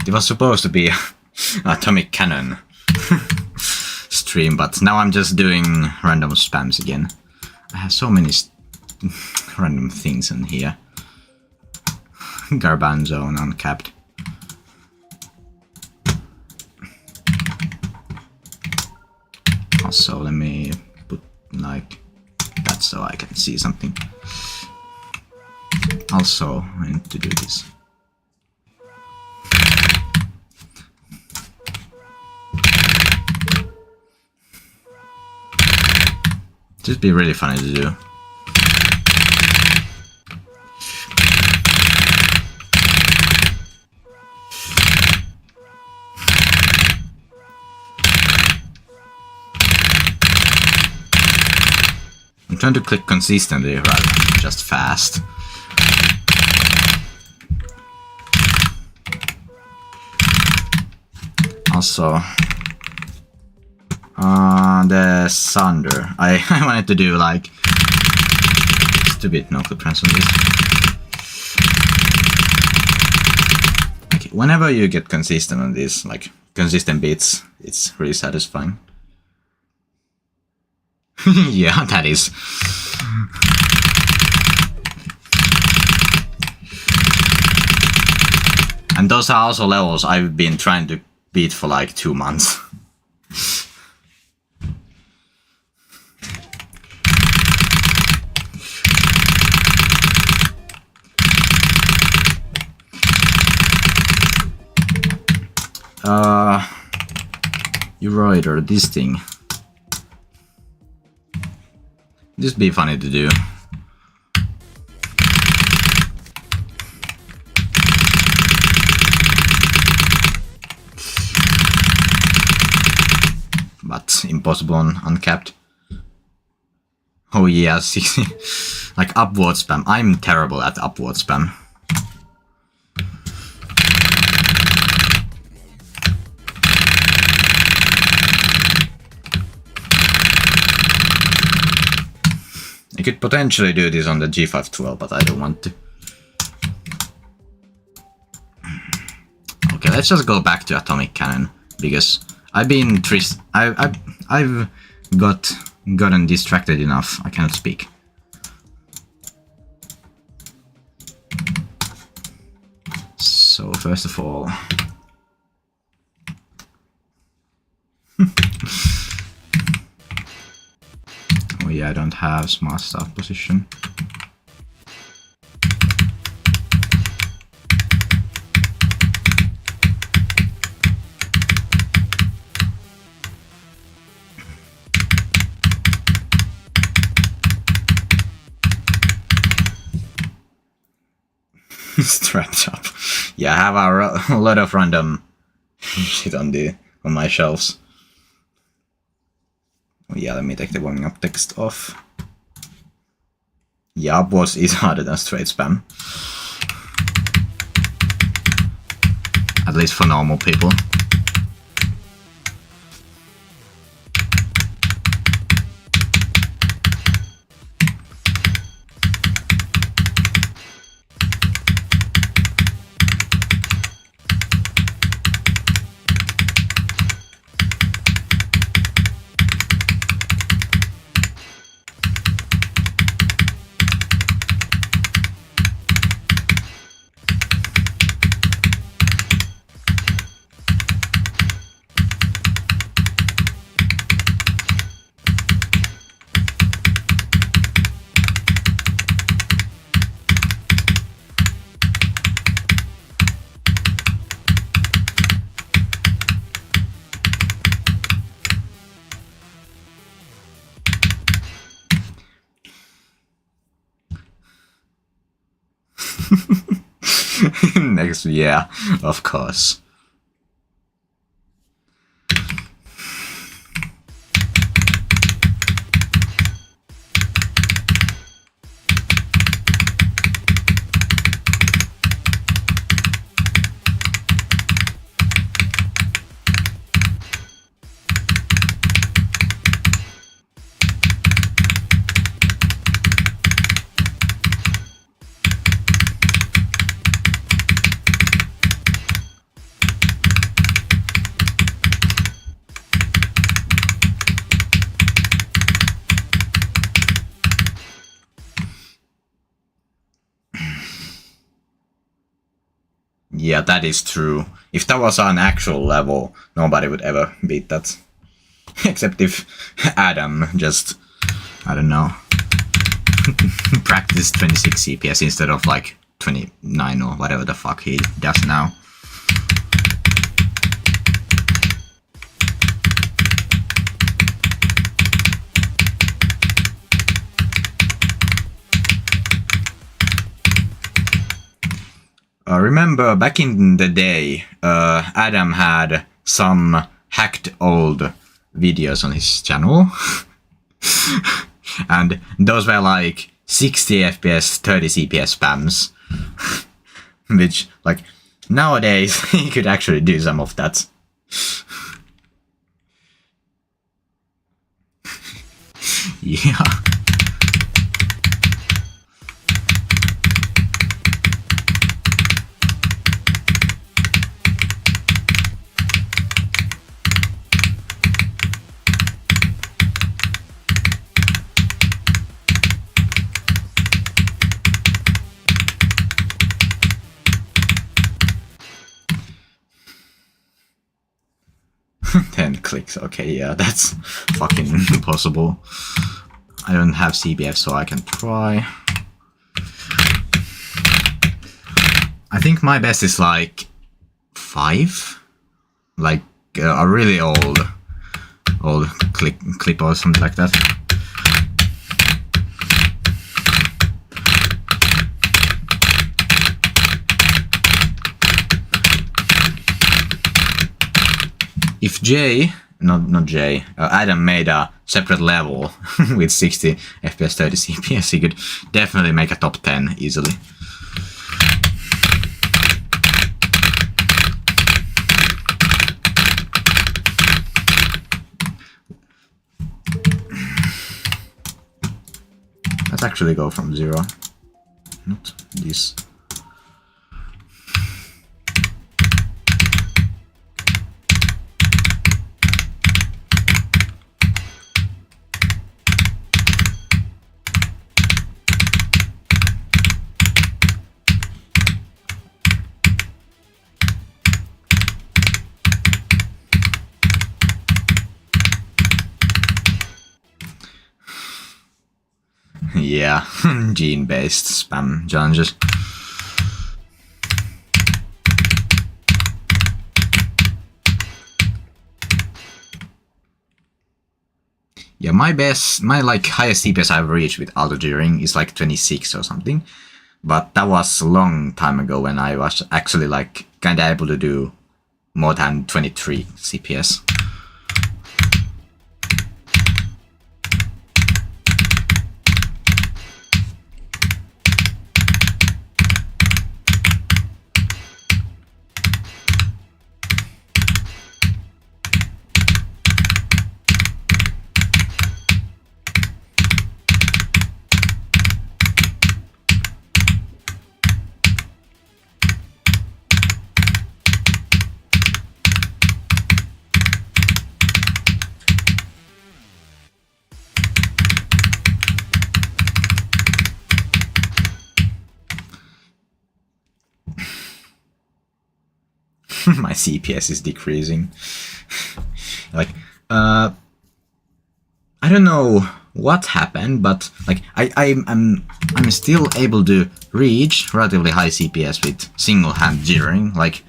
It was supposed to be Atomic Cannon stream, but now I'm just doing random spams again. I have so many random things in here. Garbanzo and uncapped. Also, let me put like that so I can see something. Also, I need to do this. Just be really funny to do. I'm trying to click consistently rather than just fast. Also, the Sunder. I wanted to do like stupid no-clip runs on this. Like, whenever you get consistent on this, like consistent beats, it's really satisfying. Yeah, that is. And those are also levels I've been trying to beat for like 2 months. Euroider, this thing. This would be funny to do. But impossible on uncapped. Oh yeah, 60. Like upward spam. I'm terrible at upward spam. I could potentially do this on the G512, but I don't want to. Okay, let's just go back to Atomic Cannon, because I've been I've gotten distracted enough. I cannot speak. So first of all, oh yeah, I don't have smart start position. Strapped up. Yeah, I have a lot of random shit on my shelves. Oh yeah, let me take the warming up text off. Yeah, upwards is harder than straight spam. At least for normal people. Next, yeah, of course. Yeah, that is true. If that was an actual level, nobody would ever beat that. Except if Adam just, I don't know, practice 26 CPS instead of like 29 or whatever the fuck he does now. Remember, back in the day, Adam had some hacked old videos on his channel. And those were like 60 FPS, 30 CPS spams. Which, like, nowadays, he could actually do some of that. Yeah. Ten clicks, okay, yeah, that's fucking impossible. I don't have CBF, so I can try. I think my best is like 5, like a really old clip or something like that. If Adam made a separate level with 60 FPS, 30 CPS, he could definitely make a top 10 easily. Let's actually go from 0. Not this. Yeah, gene-based spam challenges. Yeah, my like highest CPS I've reached with auto gearing is like 26 or something. But that was a long time ago when I was actually like kinda able to do more than 23 CPS. My CPS is decreasing. Like, I don't know what happened, but like I'm still able to reach relatively high CPS with single hand gearing. Like,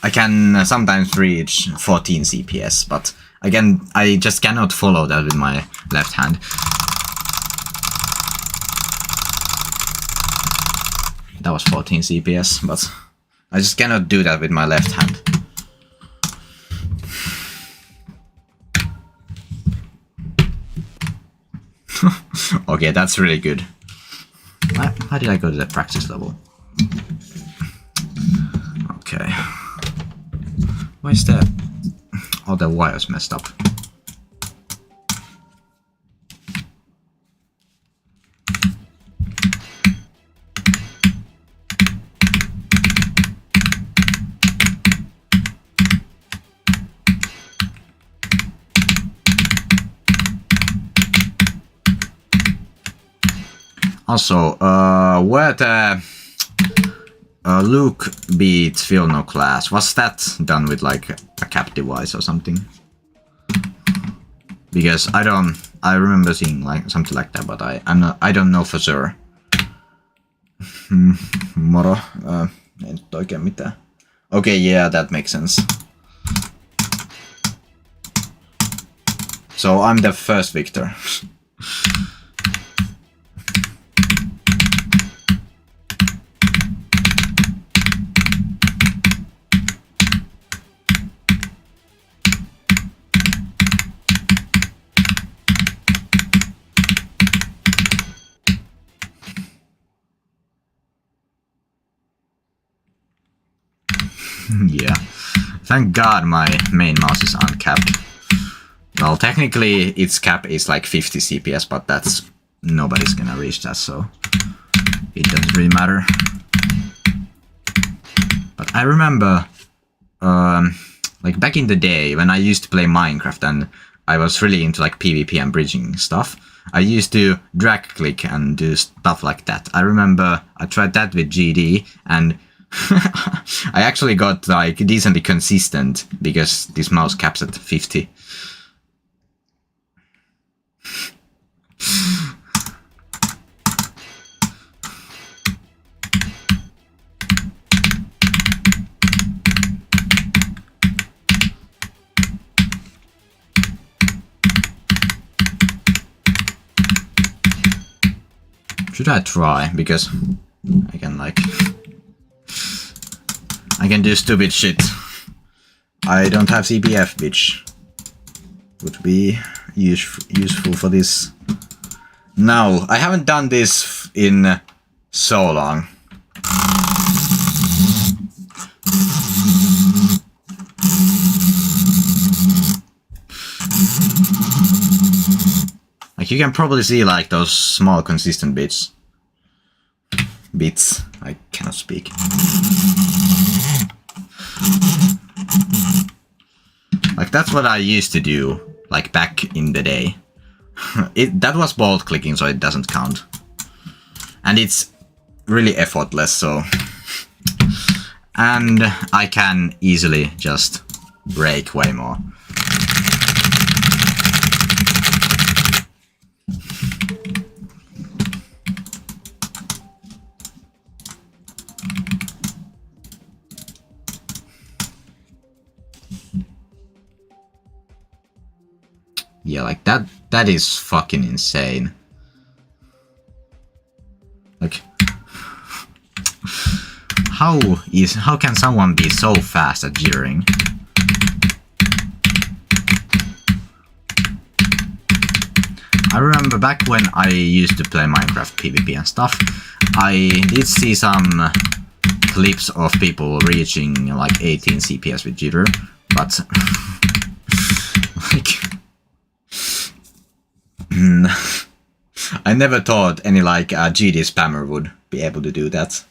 I can sometimes reach 14 CPS, but again, I just cannot follow that with my left hand. That was 14 CPS, but I just cannot do that with my left hand. Okay, that's really good. How did I go to the practice level? Okay. Why is that? Oh, the wire's messed up. Also, where the Luke beat Phil no class, was that done with like a cap device or something? Because I remember seeing like something like that, but I don't know for sure. Moro, ei nyt oikein mitään. Okay, yeah, that makes sense. So I'm the first victor. Yeah. Thank God my main mouse is uncapped. Well, technically its cap is like 50 CPS, but that's nobody's gonna reach that, so it doesn't really matter. But I remember, like back in the day when I used to play Minecraft and I was really into like PvP and bridging stuff, I used to drag click and do stuff like that. I remember I tried that with GD and I actually got like decently consistent because this mouse caps at 50. Should I try? Because I can like... I can do stupid shit. I don't have CPF, which would be useful for this. No, I haven't done this in so long. Like you can probably see like those small consistent bits. I cannot speak. Like that's what I used to do, like back in the day. That was bolt clicking, so it doesn't count. And it's really effortless, so... And I can easily just break way more. Yeah, like that is fucking insane. Like how can someone be so fast at jittering? I remember back when I used to play Minecraft PvP and stuff, I did see some clips of people reaching like 18 CPS with jitter, but like I never thought any like GD spammer would be able to do that.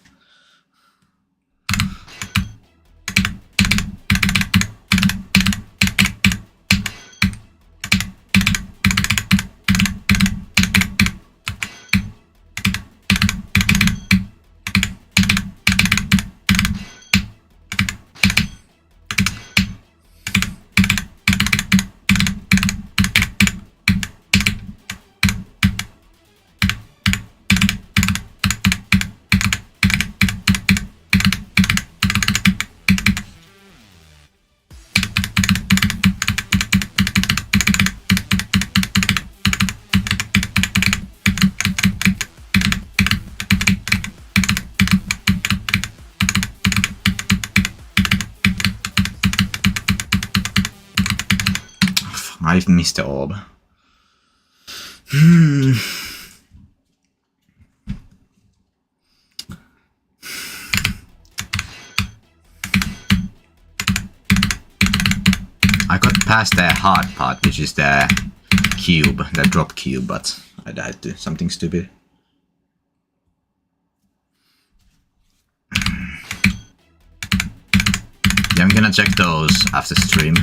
I've missed the orb. I got past the hard part, which is the cube, the drop cube, but I died to something stupid. Yeah, I'm gonna check those after stream.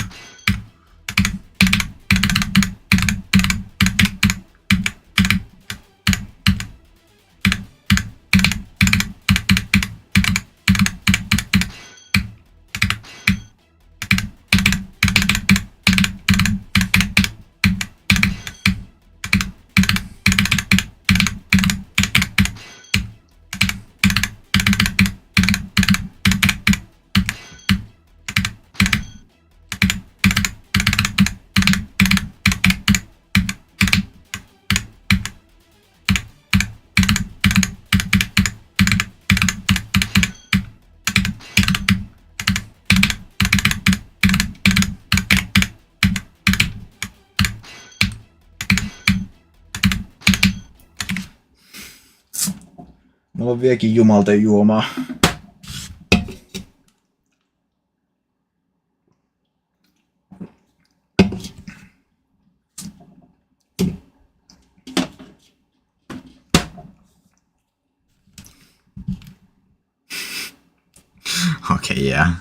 Mulla on vieläkin jumalten juomaa. Okay, yeah.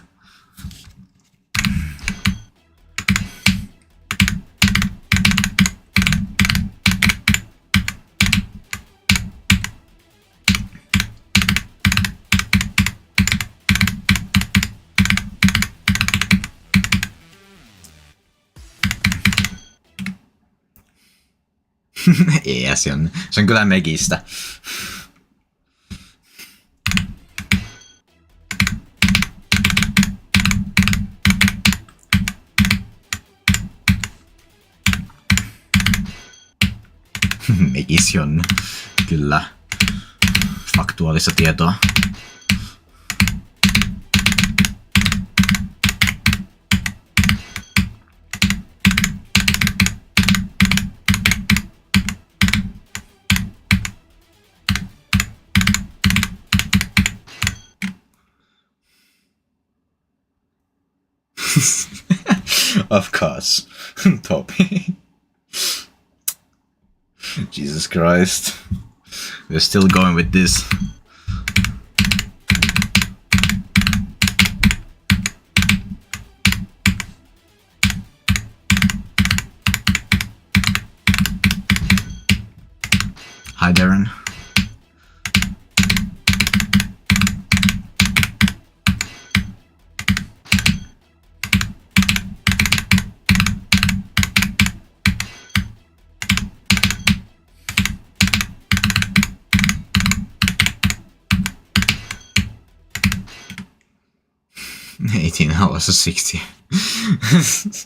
Ei, se on kyllä Megistä. Megis on kyllä faktuaalista tietoa. Of course. Topi. Jesus Christ. We're still going with this. Hi, Darren. $18 or 60.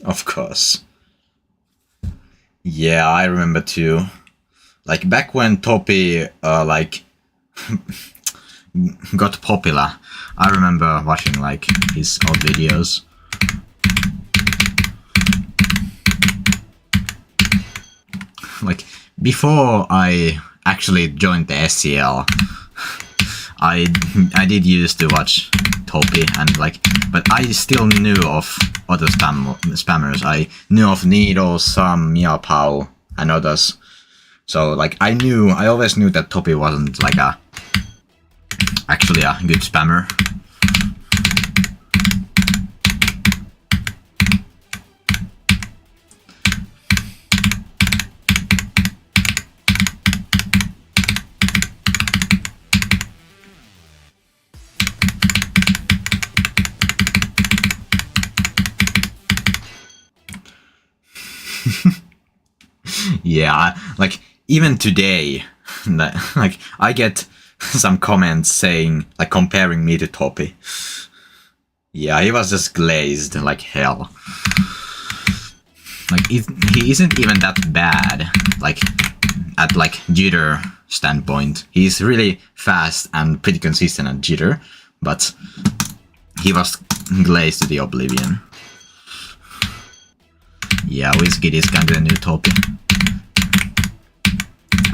Of course. Yeah, I remember too. Like back when Topi like got popular, I remember watching like his old videos. Like before I actually joined the SCL, I did used to watch Topi and like, but I still knew of other spammers. I knew of Needle, Sam, Meow Pow, and others. So like I always knew that Topi wasn't like actually a good spammer. Yeah, like even today, like I get some comments saying, like comparing me to Topi. Yeah, he was just glazed like hell. Like he isn't even that bad, like at like jitter standpoint. He's really fast and pretty consistent at jitter, but he was glazed to the oblivion. Yeah, Wizkid is kind of a new Topi.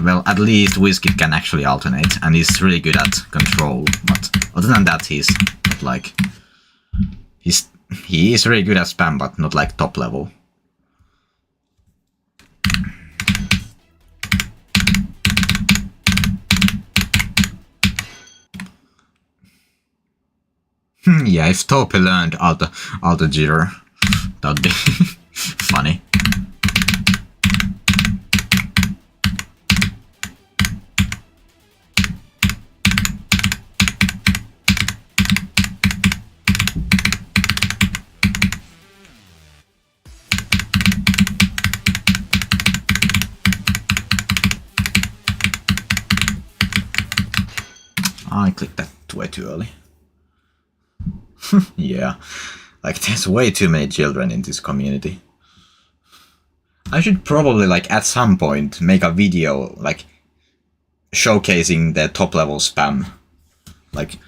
Well, at least Wizkid can actually alternate, and he's really good at control, but other than that, he's not like... He is really good at spam, but not like top level. Yeah, if Topi learned auto jitter, that'd be funny. I clicked that way too early. Yeah, like there's way too many children in this community. I should probably like at some point make a video like showcasing the top level spam, like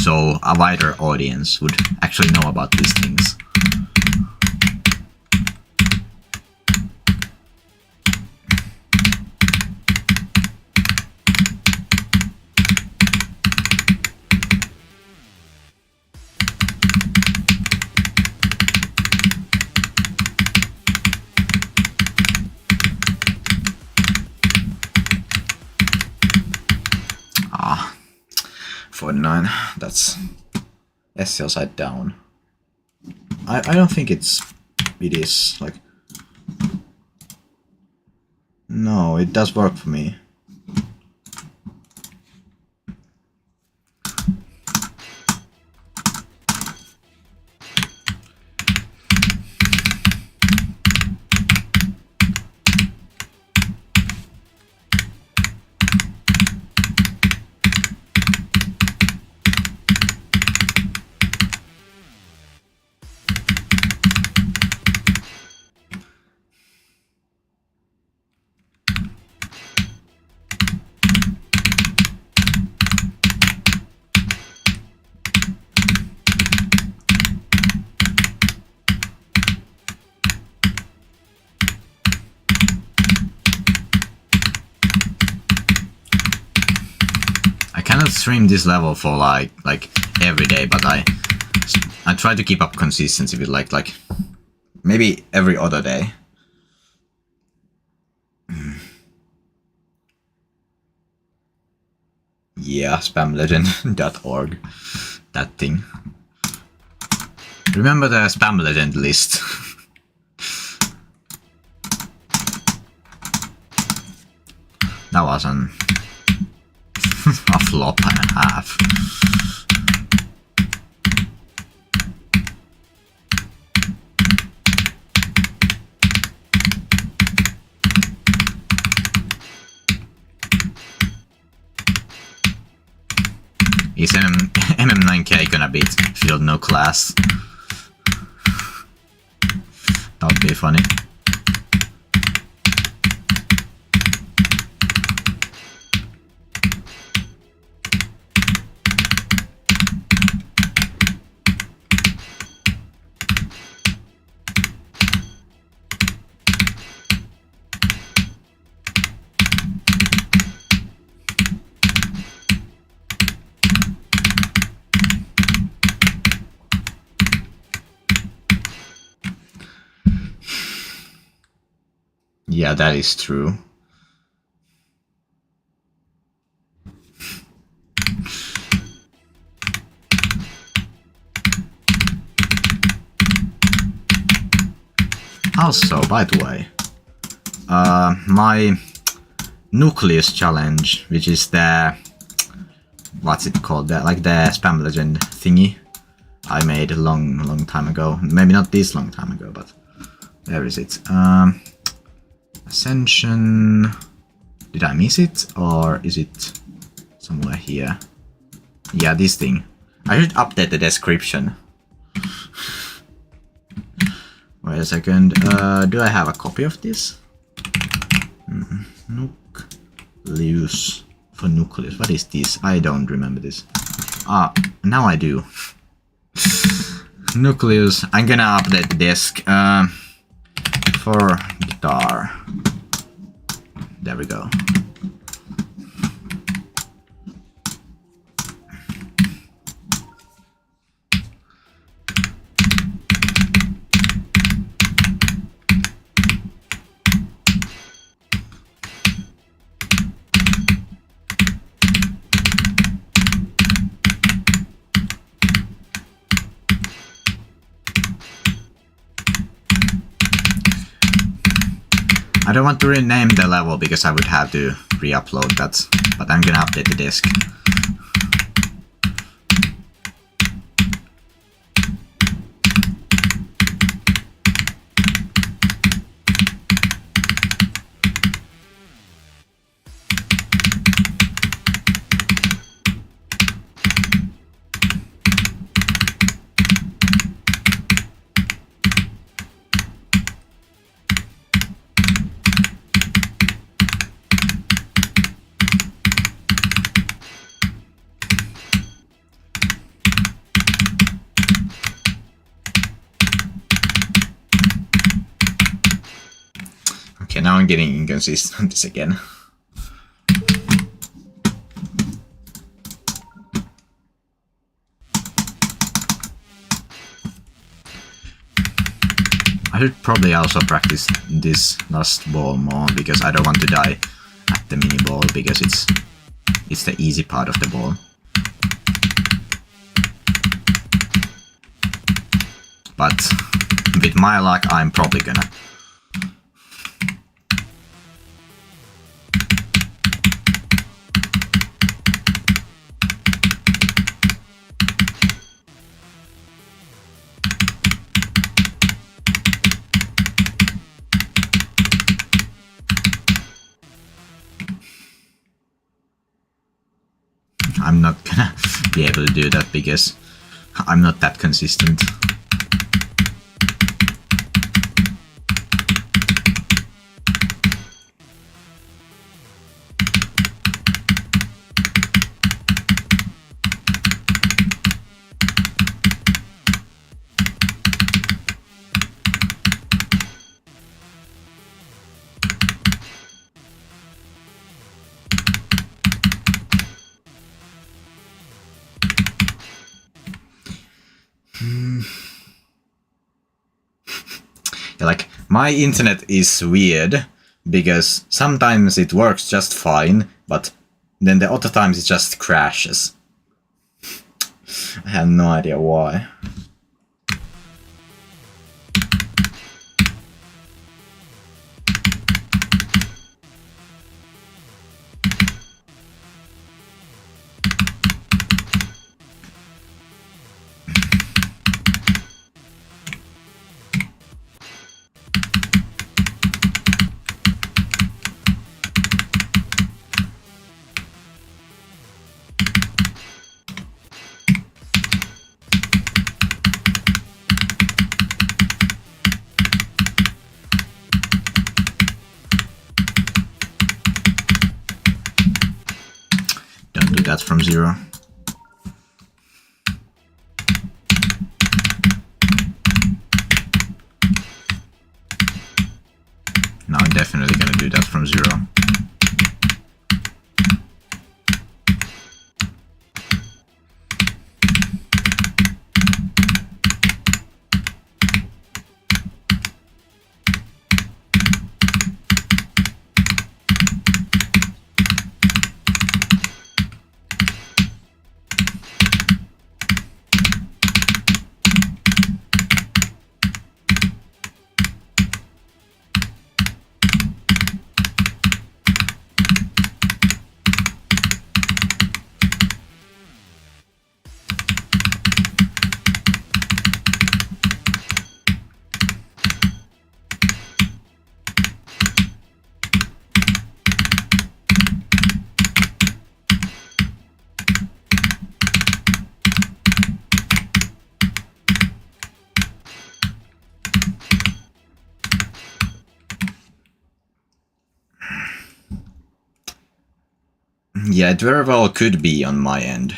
so a wider audience would actually know about these things. Ah, 49, that's SL side down. I don't think it is like. No, it does work for me. I cannot stream this level for like every day, but I try to keep up consistency with like maybe every other day. Yeah, spamlegend.org. That thing. Remember the spam legend list. That was a flop and a half. Is MM9K gonna beat Field No Class? That would be funny. Yeah, that is true. Also, by the way, my Nucleus challenge, which is the what's it called? Like the spam legend thingy I made a long time ago. Maybe not this long time ago, but where is it? Ascension. Did I miss it, or is it somewhere here? Yeah, this thing. I should update the description. Wait a second. Do I have a copy of this? Nucleus for Nucleus. What is this? I don't remember this. Ah, now I do. Nucleus. I'm gonna update the desk for guitar. There we go. I don't want to rename the level because I would have to re-upload that, but I'm gonna update the disk. Okay, now I'm getting inconsistent again. I should probably also practice this last ball more because I don't want to die at the mini ball because it's the easy part of the ball. but with my luck, I'm probably gonna. I'm not gonna be able to do that because I'm not that consistent. Like, my internet is weird, because sometimes it works just fine, but then the other times it just crashes. I have no idea why. That from 0. Now I'm definitely gonna do that from 0. Yeah, it very well could be on my end.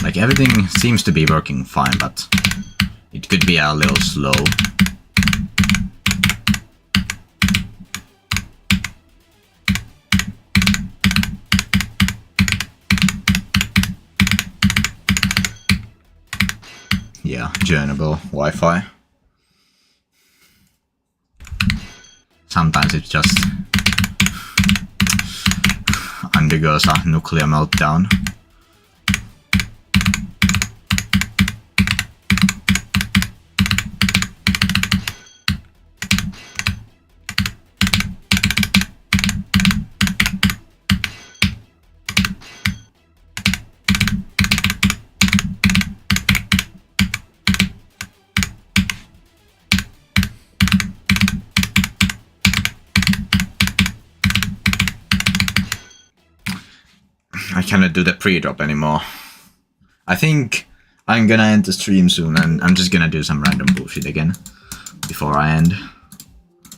Like, everything seems to be working fine, but it could be a little slow. Yeah, journable Wi-Fi. Sometimes it just undergoes a nuclear meltdown. I cannot do the pre-drop anymore. I think I'm gonna end the stream soon, and I'm just gonna do some random bullshit again before I end.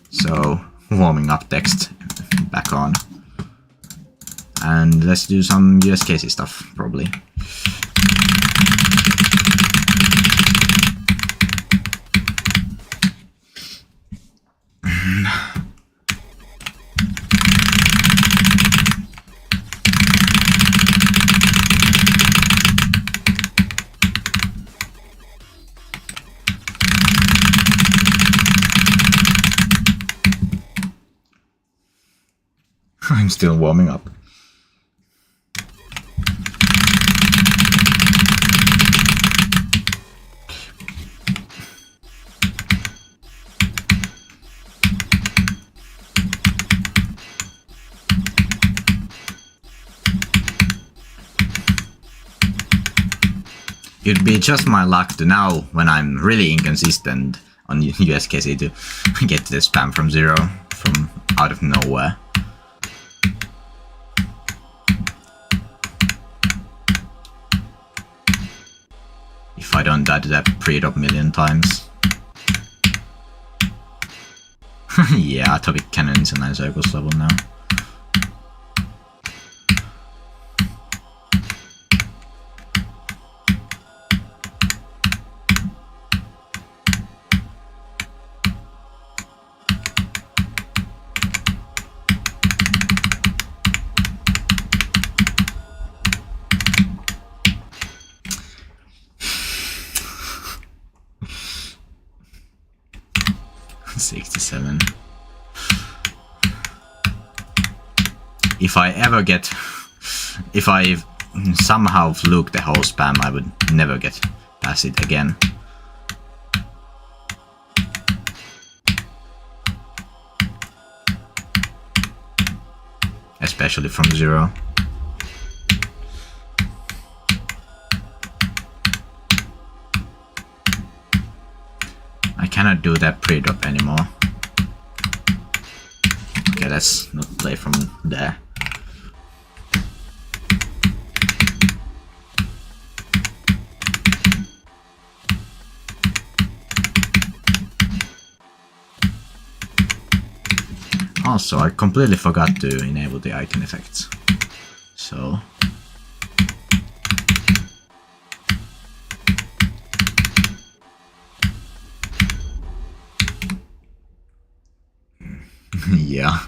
So, warming up text back on. And let's do some USKC stuff, probably. I'm still warming up. It'd be just my luck to now, when I'm really inconsistent on USKC, to get the spam from zero, from out of nowhere. If I don't die to that pre-drop a million times. Yeah, Atomic Cannon is a 9 circles level now. If I somehow fluke the whole spam, I would never get past it again. Especially from zero. I cannot do that pre-drop anymore. Okay, let's not play from there. Also, I completely forgot to enable the icon effects. So... yeah.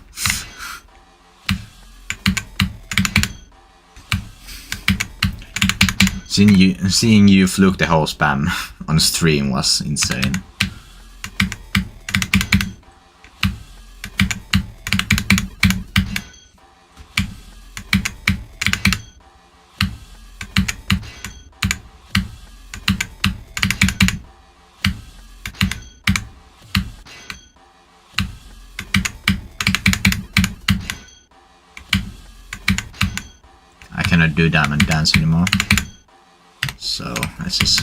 Seeing you fluke the whole spam on stream was insane. I cannot do Diamond Dance anymore. So let's just...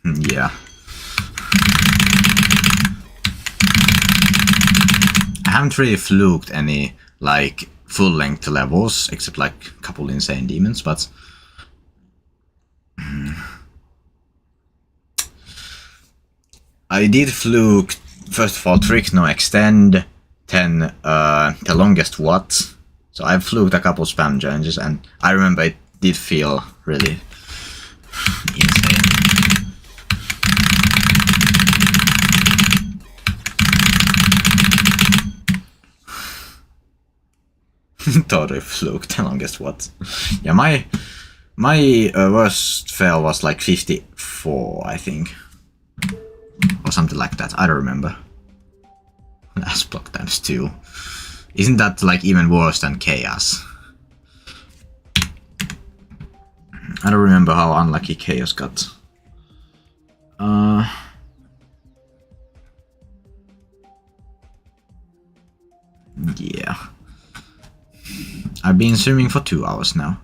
yeah. I haven't really fluked any like full length levels, except like a couple insane demons, but I did fluke, first of all, Trick No Extend, then the longest what. So I've fluked a couple spam challenges, and I remember it did feel really insane. Totally fluked the longest what. Yeah, my worst fail was like 54, I think. Or something like that, I don't remember. Last block times 2. Isn't that like even worse than Chaos? I don't remember how unlucky Chaos got. Yeah. I've been streaming for 2 hours now.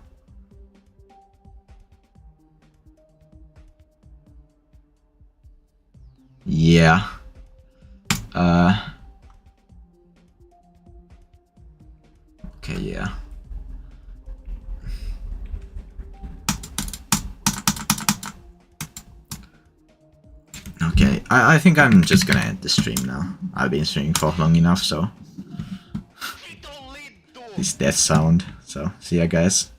Yeah. Okay, yeah. Okay, I think I'm just gonna end the stream now. I've been streaming for long enough, so... this death sound, so see ya guys.